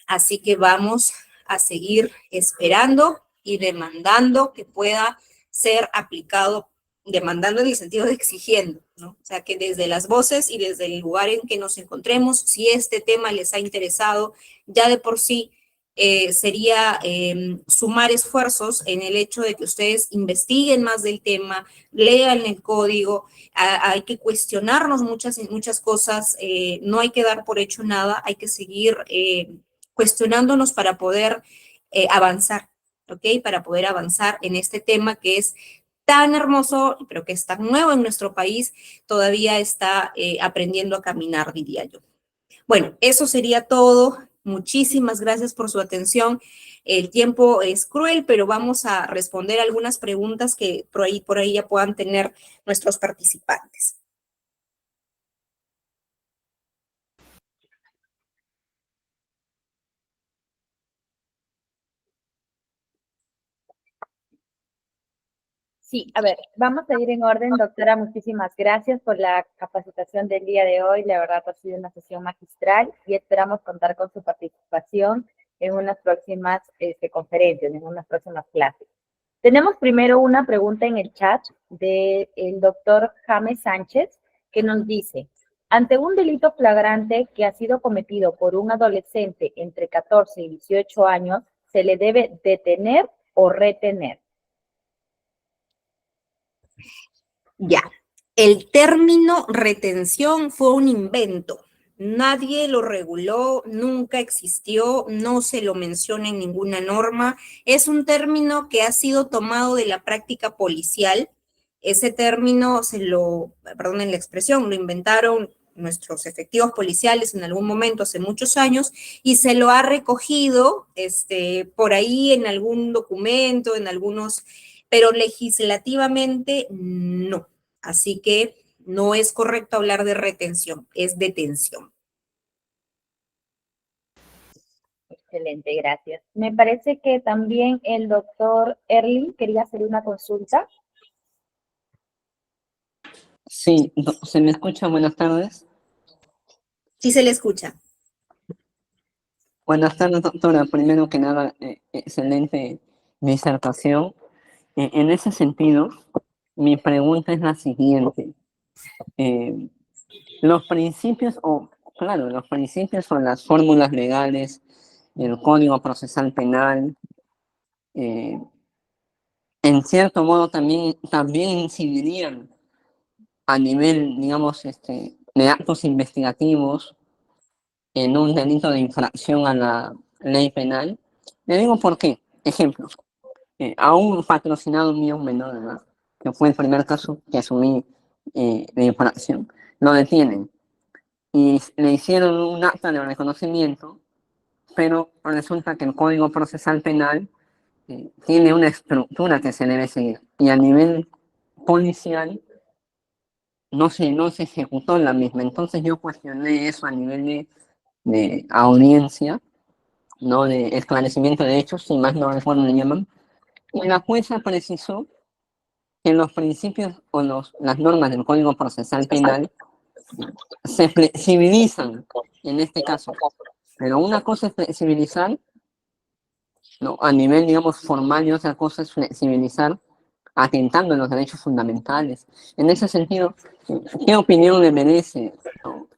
Así que vamos a seguir esperando y demandando que pueda ser aplicado, demandando en el sentido de exigiendo, ¿no? O sea, que desde las voces y desde el lugar en que nos encontremos, si este tema les ha interesado, ya de por sí sería sumar esfuerzos en el hecho de que ustedes investiguen más del tema, lean el código, hay que cuestionarnos muchas cosas, no hay que dar por hecho nada, hay que seguir cuestionándonos para poder avanzar, ¿ok? Para poder avanzar en este tema que es tan hermoso, pero que es tan nuevo en nuestro país, todavía está aprendiendo a caminar, diría yo. Bueno, eso sería todo. Muchísimas gracias por su atención. El tiempo es cruel, pero vamos a responder algunas preguntas que por ahí ya puedan tener nuestros participantes. Sí, a ver, vamos a ir en orden, doctora. Muchísimas gracias por la capacitación del día de hoy. La verdad ha sido una sesión magistral y esperamos contar con su participación en unas próximas conferencias, en unas próximas clases. Tenemos primero una pregunta en el chat del doctor James Sánchez que nos dice, ante un delito flagrante que ha sido cometido por un adolescente entre 14 y 18 años, ¿se le debe detener o retener? Ya, el término retención fue un invento. Nadie lo reguló, nunca existió, no se lo menciona en ninguna norma. Es un término que ha sido tomado de la práctica policial. Ese término perdonen la expresión, lo inventaron nuestros efectivos policiales en algún momento hace muchos años y se lo ha recogido por ahí en algún documento, pero legislativamente no. Así que no es correcto hablar de retención, es detención. Excelente, gracias. Me parece que también el doctor Erling quería hacer una consulta. Sí, ¿se me escucha? Buenas tardes. Sí se le escucha. Buenas tardes, doctora. Primero que nada, excelente disertación. En ese sentido, mi pregunta es la siguiente. Los principios, los principios o las fórmulas legales del Código Procesal Penal, en cierto modo también incidirían a nivel, digamos, de actos investigativos en un delito de infracción a la ley penal. Le digo por qué. Ejemplo, a un patrocinado mío menor de edad, que fue el primer caso que asumí de infracción, lo detienen y le hicieron un acta de reconocimiento, pero resulta que el Código Procesal Penal tiene una estructura que se debe seguir y a nivel policial no se ejecutó la misma. Entonces yo cuestioné eso a nivel de audiencia, ¿no? De esclarecimiento de hechos, si más no recuerdo le llaman, y la jueza precisó que los principios o las normas del Código Procesal Penal se flexibilizan en este caso, pero una cosa es flexibilizar ¿no? A nivel, digamos, formal y otra cosa es flexibilizar atentando en los derechos fundamentales. En ese sentido, ¿qué opinión le merece, ¿no?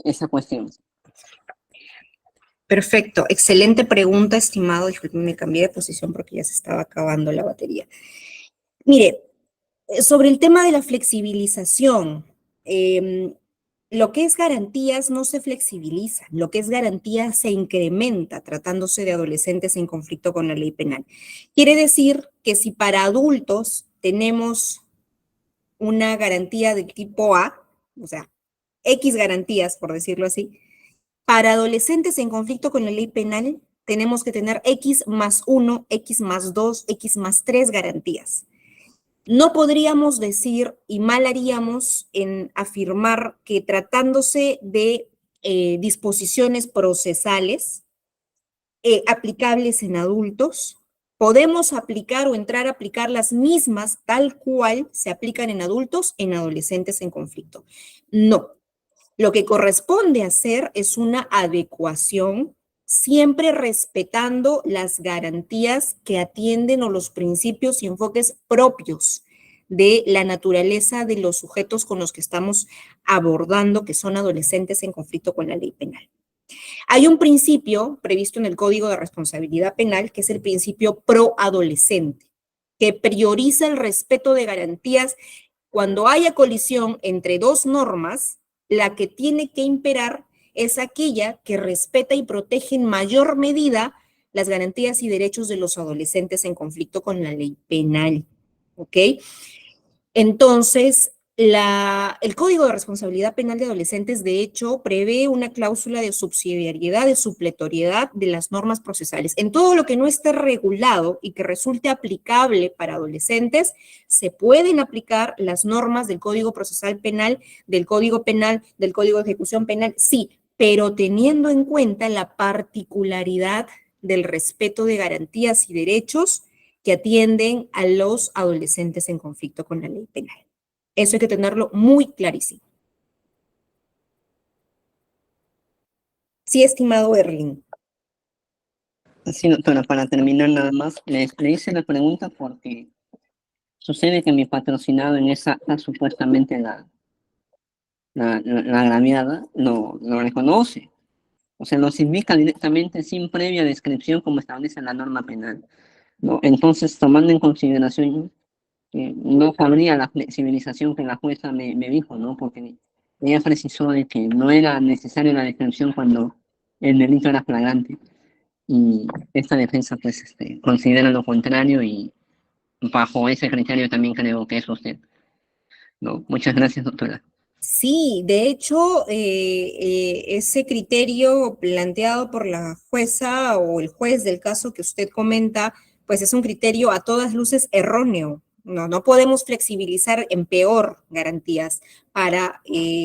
esa cuestión? Perfecto, excelente pregunta, estimado. Disculpe, me cambié de posición porque ya se estaba acabando la batería. Mire, sobre el tema de la flexibilización, lo que es garantías no se flexibiliza, lo que es garantía se incrementa tratándose de adolescentes en conflicto con la ley penal. Quiere decir que si para adultos tenemos una garantía de tipo A, o sea, X garantías, por decirlo así, para adolescentes en conflicto con la ley penal tenemos que tener X más 1, X más 2, X más 3 garantías. No podríamos decir, y mal haríamos en afirmar que tratándose de disposiciones procesales aplicables en adultos, podemos aplicar o entrar a aplicar las mismas tal cual se aplican en adultos en adolescentes en conflicto. No. Lo que corresponde hacer es una adecuación, siempre respetando las garantías que atienden o los principios y enfoques propios de la naturaleza de los sujetos con los que estamos abordando, que son adolescentes en conflicto con la ley penal. Hay un principio previsto en el Código de Responsabilidad Penal, que es el principio pro-adolescente, que prioriza el respeto de garantías cuando haya colisión entre dos normas. La que tiene que imperar es aquella que respeta y protege en mayor medida las garantías y derechos de los adolescentes en conflicto con la ley penal. ¿Ok? Entonces, el Código de Responsabilidad Penal de Adolescentes, de hecho, prevé una cláusula de subsidiariedad, de supletoriedad de las normas procesales. En todo lo que no esté regulado y que resulte aplicable para adolescentes, se pueden aplicar las normas del Código Procesal Penal, del Código Penal, del Código de Ejecución Penal, sí, pero teniendo en cuenta la particularidad del respeto de garantías y derechos que atienden a los adolescentes en conflicto con la ley penal. Eso hay que tenerlo muy clarísimo. Sí, estimado Erling. Sí, doctora, para terminar nada más, le hice la pregunta porque sucede que mi patrocinado en esa acta, supuestamente la agraviada lo reconoce. O sea, los indica directamente sin previa descripción como establece la norma penal, ¿no? Entonces, tomando en consideración que no cabría la flexibilización que la jueza me dijo, ¿no? Porque ella precisó de que no era necesaria la descripción cuando el delito era flagrante. Y esta defensa, pues, considera lo contrario y bajo ese criterio también creo que es usted, ¿no? Muchas gracias, doctora. Sí, de hecho, ese criterio planteado por la jueza o el juez del caso que usted comenta, pues es un criterio a todas luces erróneo. No podemos flexibilizar en peor garantías para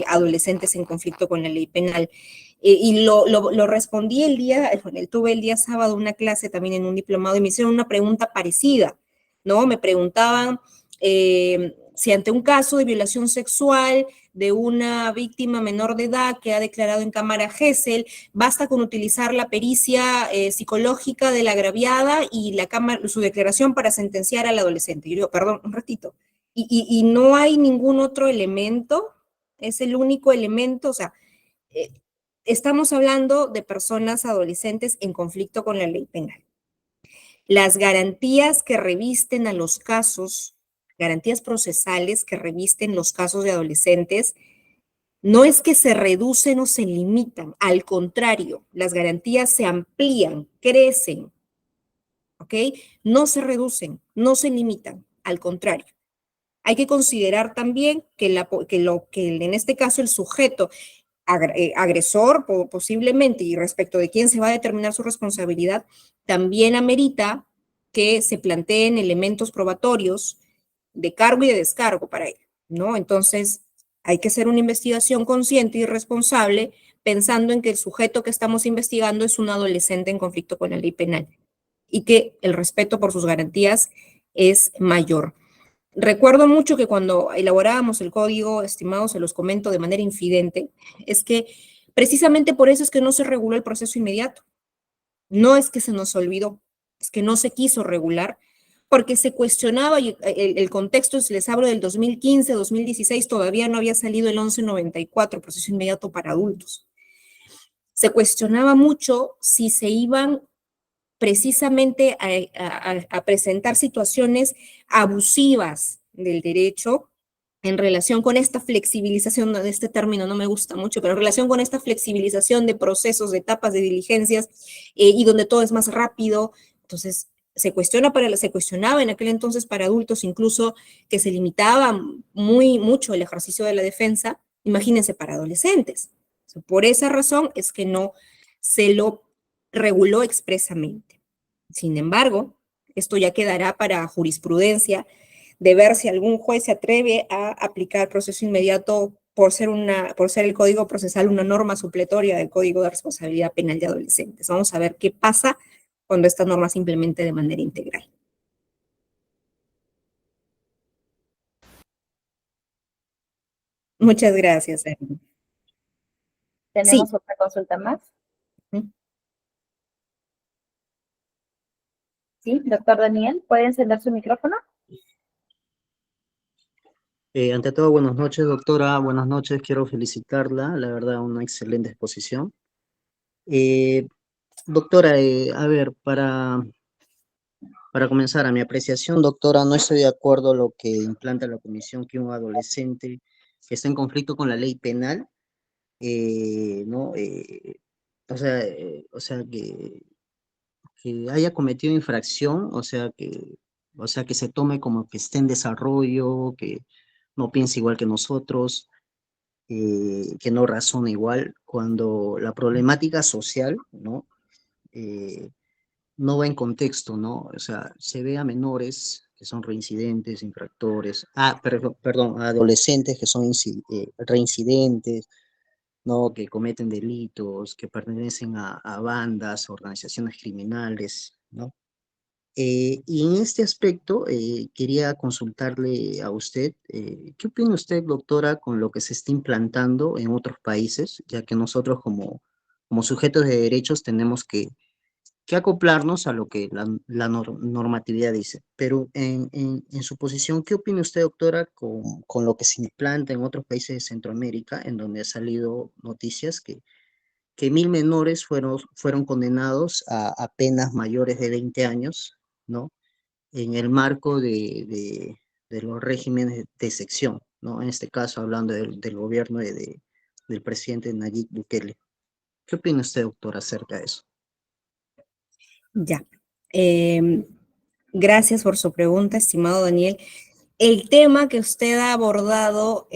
adolescentes en conflicto con la ley penal. Y lo respondí tuve el día sábado una clase también en un diplomado y me hicieron una pregunta parecida, ¿no? Me preguntaban si ante un caso de violación sexual de una víctima menor de edad que ha declarado en cámara Gesell, basta con utilizar la pericia psicológica de la agraviada y su declaración para sentenciar al adolescente. Yo digo, perdón, un ratito. Y no hay ningún otro elemento, es el único elemento, o sea, estamos hablando de personas adolescentes en conflicto con la ley penal. Las garantías que revisten a los casos, garantías procesales que revisten los casos de adolescentes, no es que se reducen o se limitan, al contrario, las garantías se amplían, crecen, ¿ok? No se reducen, no se limitan, al contrario. Hay que considerar también que en este caso el sujeto agresor posiblemente y respecto de quién se va a determinar su responsabilidad, también amerita que se planteen elementos probatorios de cargo y de descargo para él, ¿no? Entonces, hay que hacer una investigación consciente y responsable pensando en que el sujeto que estamos investigando es un adolescente en conflicto con la ley penal y que el respeto por sus garantías es mayor. Recuerdo mucho que cuando elaborábamos el código, estimados, se los comento de manera infidente, es que precisamente por eso es que no se reguló el proceso inmediato. No es que se nos olvidó, es que no se quiso regular porque se cuestionaba, y el contexto, si les hablo del 2015, 2016, todavía no había salido el 1194, proceso inmediato para adultos. Se cuestionaba mucho si se iban precisamente a presentar situaciones abusivas del derecho en relación con esta flexibilización, de este término no me gusta mucho, pero en relación con esta flexibilización de procesos, de etapas, de diligencias, y donde todo es más rápido. Entonces, se cuestionaba en aquel entonces para adultos incluso que se limitaba mucho el ejercicio de la defensa, imagínense para adolescentes. Por esa razón es que no se lo reguló expresamente. Sin embargo, esto ya quedará para jurisprudencia de ver si algún juez se atreve a aplicar proceso inmediato por ser el Código Procesal una norma supletoria del Código de Responsabilidad Penal de Adolescentes. Vamos a ver qué pasa cuando esta norma se implemente de manera integral. Muchas gracias, Erin. Sí. ¿Tenemos otra consulta más? Sí, doctor Daniel, ¿puede encender su micrófono? Ante todo, buenas noches, doctora. Buenas noches, quiero felicitarla. La verdad, una excelente exposición. Doctora, a ver, para comenzar, a mi apreciación, doctora, no estoy de acuerdo lo que implanta la comisión que un adolescente que está en conflicto con la ley penal, ¿no? O sea, que haya cometido infracción, o sea, que se tome como que esté en desarrollo, que no piense igual que nosotros, que no razona igual, cuando la problemática social, ¿no? No va en contexto, ¿no? O sea, se ve a menores que son reincidentes, infractores, perdón, a adolescentes que son reincidentes, ¿no? Que cometen delitos, que pertenecen a bandas, organizaciones criminales, ¿no? Y en este aspecto, quería consultarle a usted, ¿qué opina usted, doctora, con lo que se está implantando en otros países, ya que nosotros como sujetos de derechos tenemos que acoplarnos a lo que la normatividad dice? Pero en su posición, ¿qué opina usted, doctora, con lo que se implanta en otros países de Centroamérica, en donde ha salido noticias que 1000 menores fueron condenados a penas mayores de 20 años, ¿no? En el marco de los regímenes de sección, ¿no? En este caso, hablando del gobierno del presidente Nayib Bukele. ¿Qué opina usted, doctor, acerca de eso? Ya. Gracias por su pregunta, estimado Daniel. El tema que usted ha abordado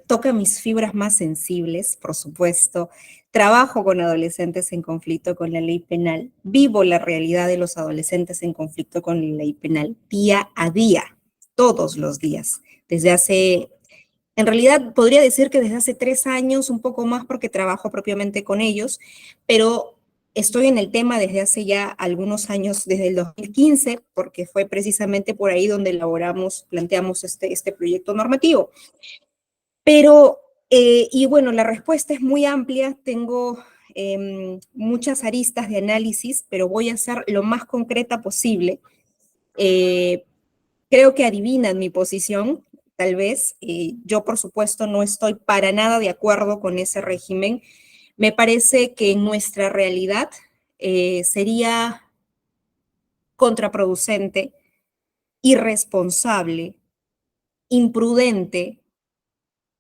toca mis fibras más sensibles, por supuesto. Trabajo con adolescentes en conflicto con la ley penal. Vivo la realidad de los adolescentes en conflicto con la ley penal día a día, todos los días. En realidad podría decir que desde hace 3 años, un poco más porque trabajo propiamente con ellos, pero estoy en el tema desde hace ya algunos años, desde el 2015, porque fue precisamente por ahí donde planteamos este proyecto normativo. Pero, y bueno, la respuesta es muy amplia, tengo muchas aristas de análisis, pero voy a ser lo más concreta posible. Creo que adivinan mi posición, tal vez. Yo, por supuesto, no estoy para nada de acuerdo con ese régimen. Me parece que en nuestra realidad sería contraproducente, irresponsable, imprudente,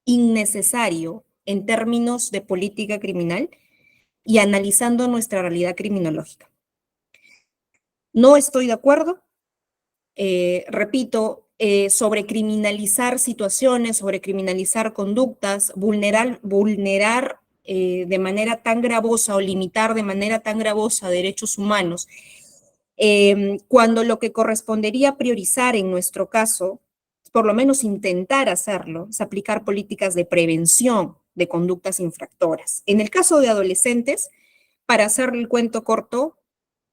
innecesario en términos de política criminal y analizando nuestra realidad criminológica. No estoy de acuerdo. Repito, sobre criminalizar situaciones, sobre criminalizar conductas, vulnerar de manera tan gravosa o limitar de manera tan gravosa derechos humanos, cuando lo que correspondería priorizar en nuestro caso, por lo menos intentar hacerlo, es aplicar políticas de prevención de conductas infractoras. En el caso de adolescentes, para hacer el cuento corto,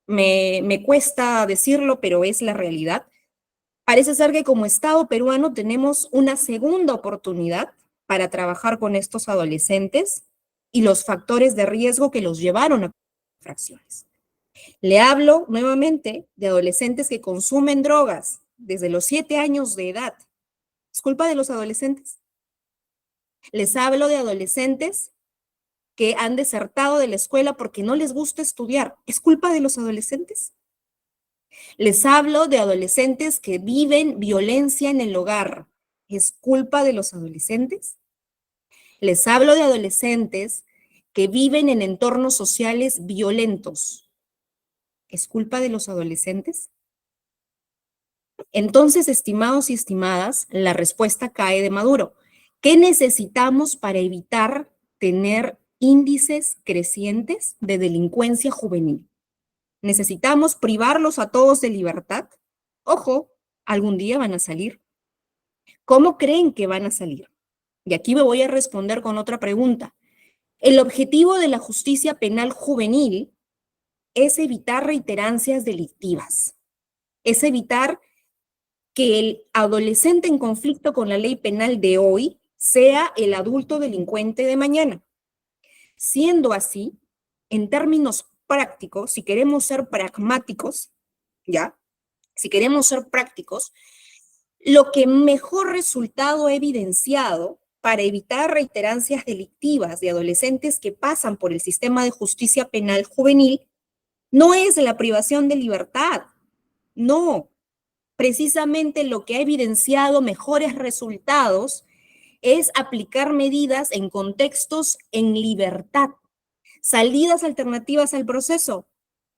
me cuesta decirlo, pero es la realidad. Parece ser que como Estado peruano tenemos una segunda oportunidad para trabajar con estos adolescentes y los factores de riesgo que los llevaron a infracciones. Le hablo nuevamente de adolescentes que consumen drogas desde los 7 años de edad. ¿Es culpa de los adolescentes? Les hablo de adolescentes que han desertado de la escuela porque no les gusta estudiar. ¿Es culpa de los adolescentes? Les hablo de adolescentes que viven violencia en el hogar. ¿Es culpa de los adolescentes? Les hablo de adolescentes que viven en entornos sociales violentos. ¿Es culpa de los adolescentes? Entonces, estimados y estimadas, la respuesta cae de Maduro. ¿Qué necesitamos para evitar tener índices crecientes de delincuencia juvenil? ¿Necesitamos privarlos a todos de libertad? Ojo, algún día van a salir. ¿Cómo creen que van a salir? Y aquí me voy a responder con otra pregunta. El objetivo de la justicia penal juvenil es evitar reiterancias delictivas, es evitar que el adolescente en conflicto con la ley penal de hoy sea el adulto delincuente de mañana. Siendo así, en términos prácticos, si queremos ser pragmáticos, ¿ya? Si queremos ser prácticos, lo que mejor resultado ha evidenciado para evitar reiterancias delictivas de adolescentes que pasan por el sistema de justicia penal juvenil no es la privación de libertad, no. Precisamente lo que ha evidenciado mejores resultados es aplicar medidas en contextos en libertad, salidas alternativas al proceso,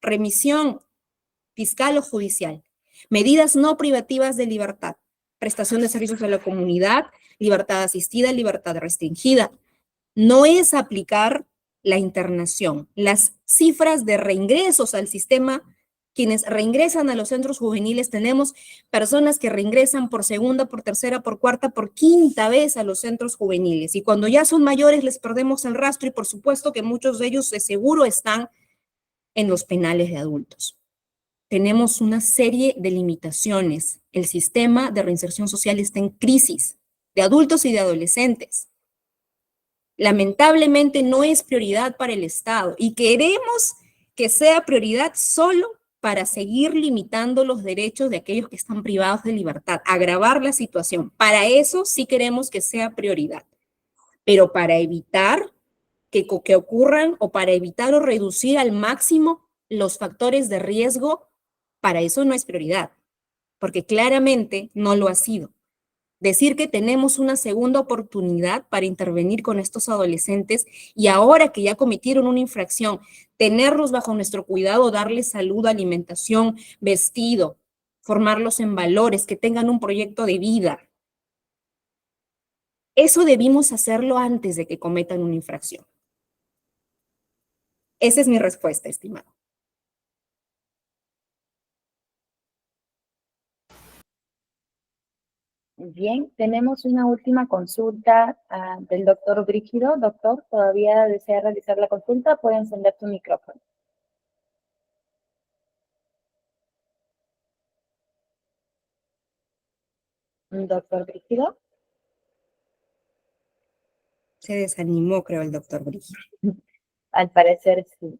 remisión fiscal o judicial, medidas no privativas de libertad, prestación de servicios a la comunidad, libertad asistida, libertad restringida. No es aplicar la internación. Las cifras de reingresos al sistema, quienes reingresan a los centros juveniles, tenemos personas que reingresan por segunda, por tercera, por cuarta, por quinta vez a los centros juveniles. Y cuando ya son mayores les perdemos el rastro y por supuesto que muchos de ellos de seguro están en los penales de adultos. Tenemos una serie de limitaciones. El sistema de reinserción social está en crisis, de adultos y de adolescentes. Lamentablemente no es prioridad para el Estado y queremos que sea prioridad solo para seguir limitando los derechos de aquellos que están privados de libertad, agravar la situación. Para eso sí queremos que sea prioridad, pero para evitar que ocurran o para evitar o reducir al máximo los factores de riesgo, para eso no es prioridad, porque claramente no lo ha sido. Decir que tenemos una segunda oportunidad para intervenir con estos adolescentes y ahora que ya cometieron una infracción, tenerlos bajo nuestro cuidado, darles salud, alimentación, vestido, formarlos en valores, que tengan un proyecto de vida. Eso debimos hacerlo antes de que cometan una infracción. Esa es mi respuesta, estimado. Bien, tenemos una última consulta del doctor Brígido. Doctor, ¿todavía desea realizar la consulta? Puede encender su micrófono. Doctor Brígido. Se desanimó, creo, el doctor Brígido. Al parecer sí.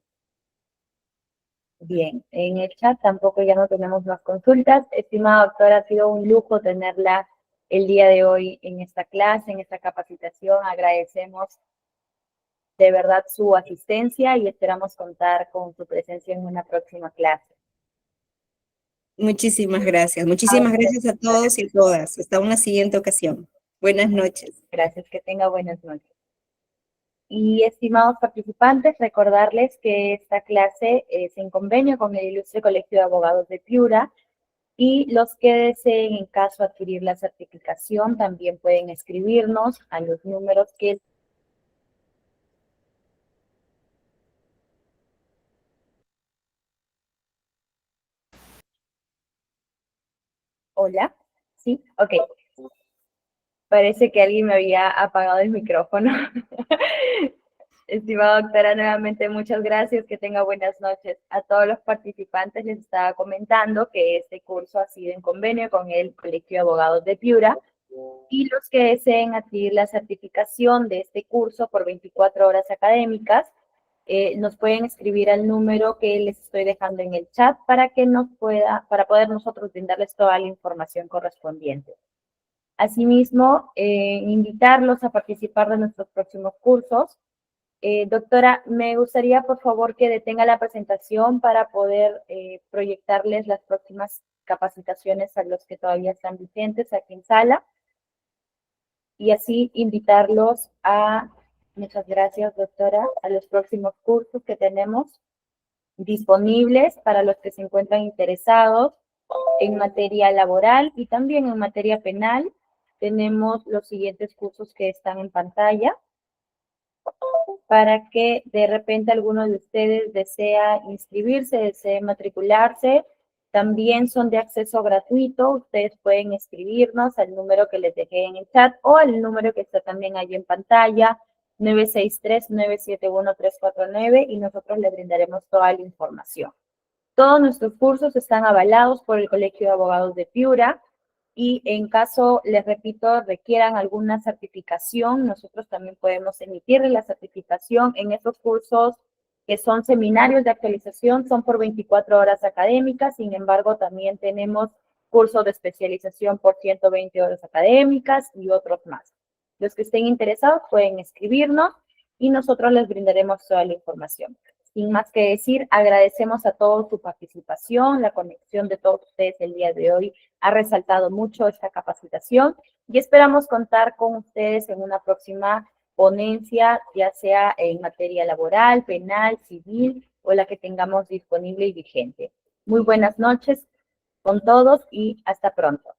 Bien, en el chat tampoco ya no tenemos más consultas. Estimada doctora, ha sido un lujo tenerla el día de hoy en esta clase, en esta capacitación. Agradecemos de verdad su asistencia y esperamos contar con su presencia en una próxima clase. Muchísimas gracias. Muchísimas gracias a todos y a todas. Hasta una siguiente ocasión. Buenas noches. Gracias, que tenga buenas noches. Y estimados participantes, recordarles que esta clase es en convenio con el Ilustre Colegio de Abogados de Piura y los que deseen en caso adquirir la certificación también pueden escribirnos a los números que... Hola, ¿sí? Ok. Parece que alguien me había apagado el micrófono. Estimada doctora, nuevamente muchas gracias, que tenga buenas noches. A todos los participantes les estaba comentando que este curso ha sido en convenio con el Colegio de Abogados de Piura y los que deseen adquirir la certificación de este curso por 24 horas académicas nos pueden escribir al número que les estoy dejando en el chat para poder nosotros brindarles toda la información correspondiente. Asimismo, invitarlos a participar de nuestros próximos cursos. Doctora, me gustaría por favor que detenga la presentación para poder proyectarles las próximas capacitaciones a los que todavía están vigentes aquí en sala. Y así invitarlos a, muchas gracias doctora, a los próximos cursos que tenemos disponibles para los que se encuentran interesados en materia laboral y también en materia penal. Tenemos los siguientes cursos que están en pantalla para que de repente alguno de ustedes desea inscribirse, desee matricularse. También son de acceso gratuito. Ustedes pueden escribirnos al número que les dejé en el chat o al número que está también ahí en pantalla, 963-971-349, y nosotros les brindaremos toda la información. Todos nuestros cursos están avalados por el Colegio de Abogados de Piura y en caso, les repito, requieran alguna certificación, nosotros también podemos emitirle la certificación en estos cursos que son seminarios de actualización, son por 24 horas académicas. Sin embargo, también tenemos cursos de especialización por 120 horas académicas y otros más. Los que estén interesados pueden escribirnos y nosotros les brindaremos toda la información. Sin más que decir, agradecemos a todos su participación, la conexión de todos ustedes el día de hoy ha resaltado mucho esta capacitación y esperamos contar con ustedes en una próxima ponencia, ya sea en materia laboral, penal, civil o la que tengamos disponible y vigente. Muy buenas noches con todos y hasta pronto.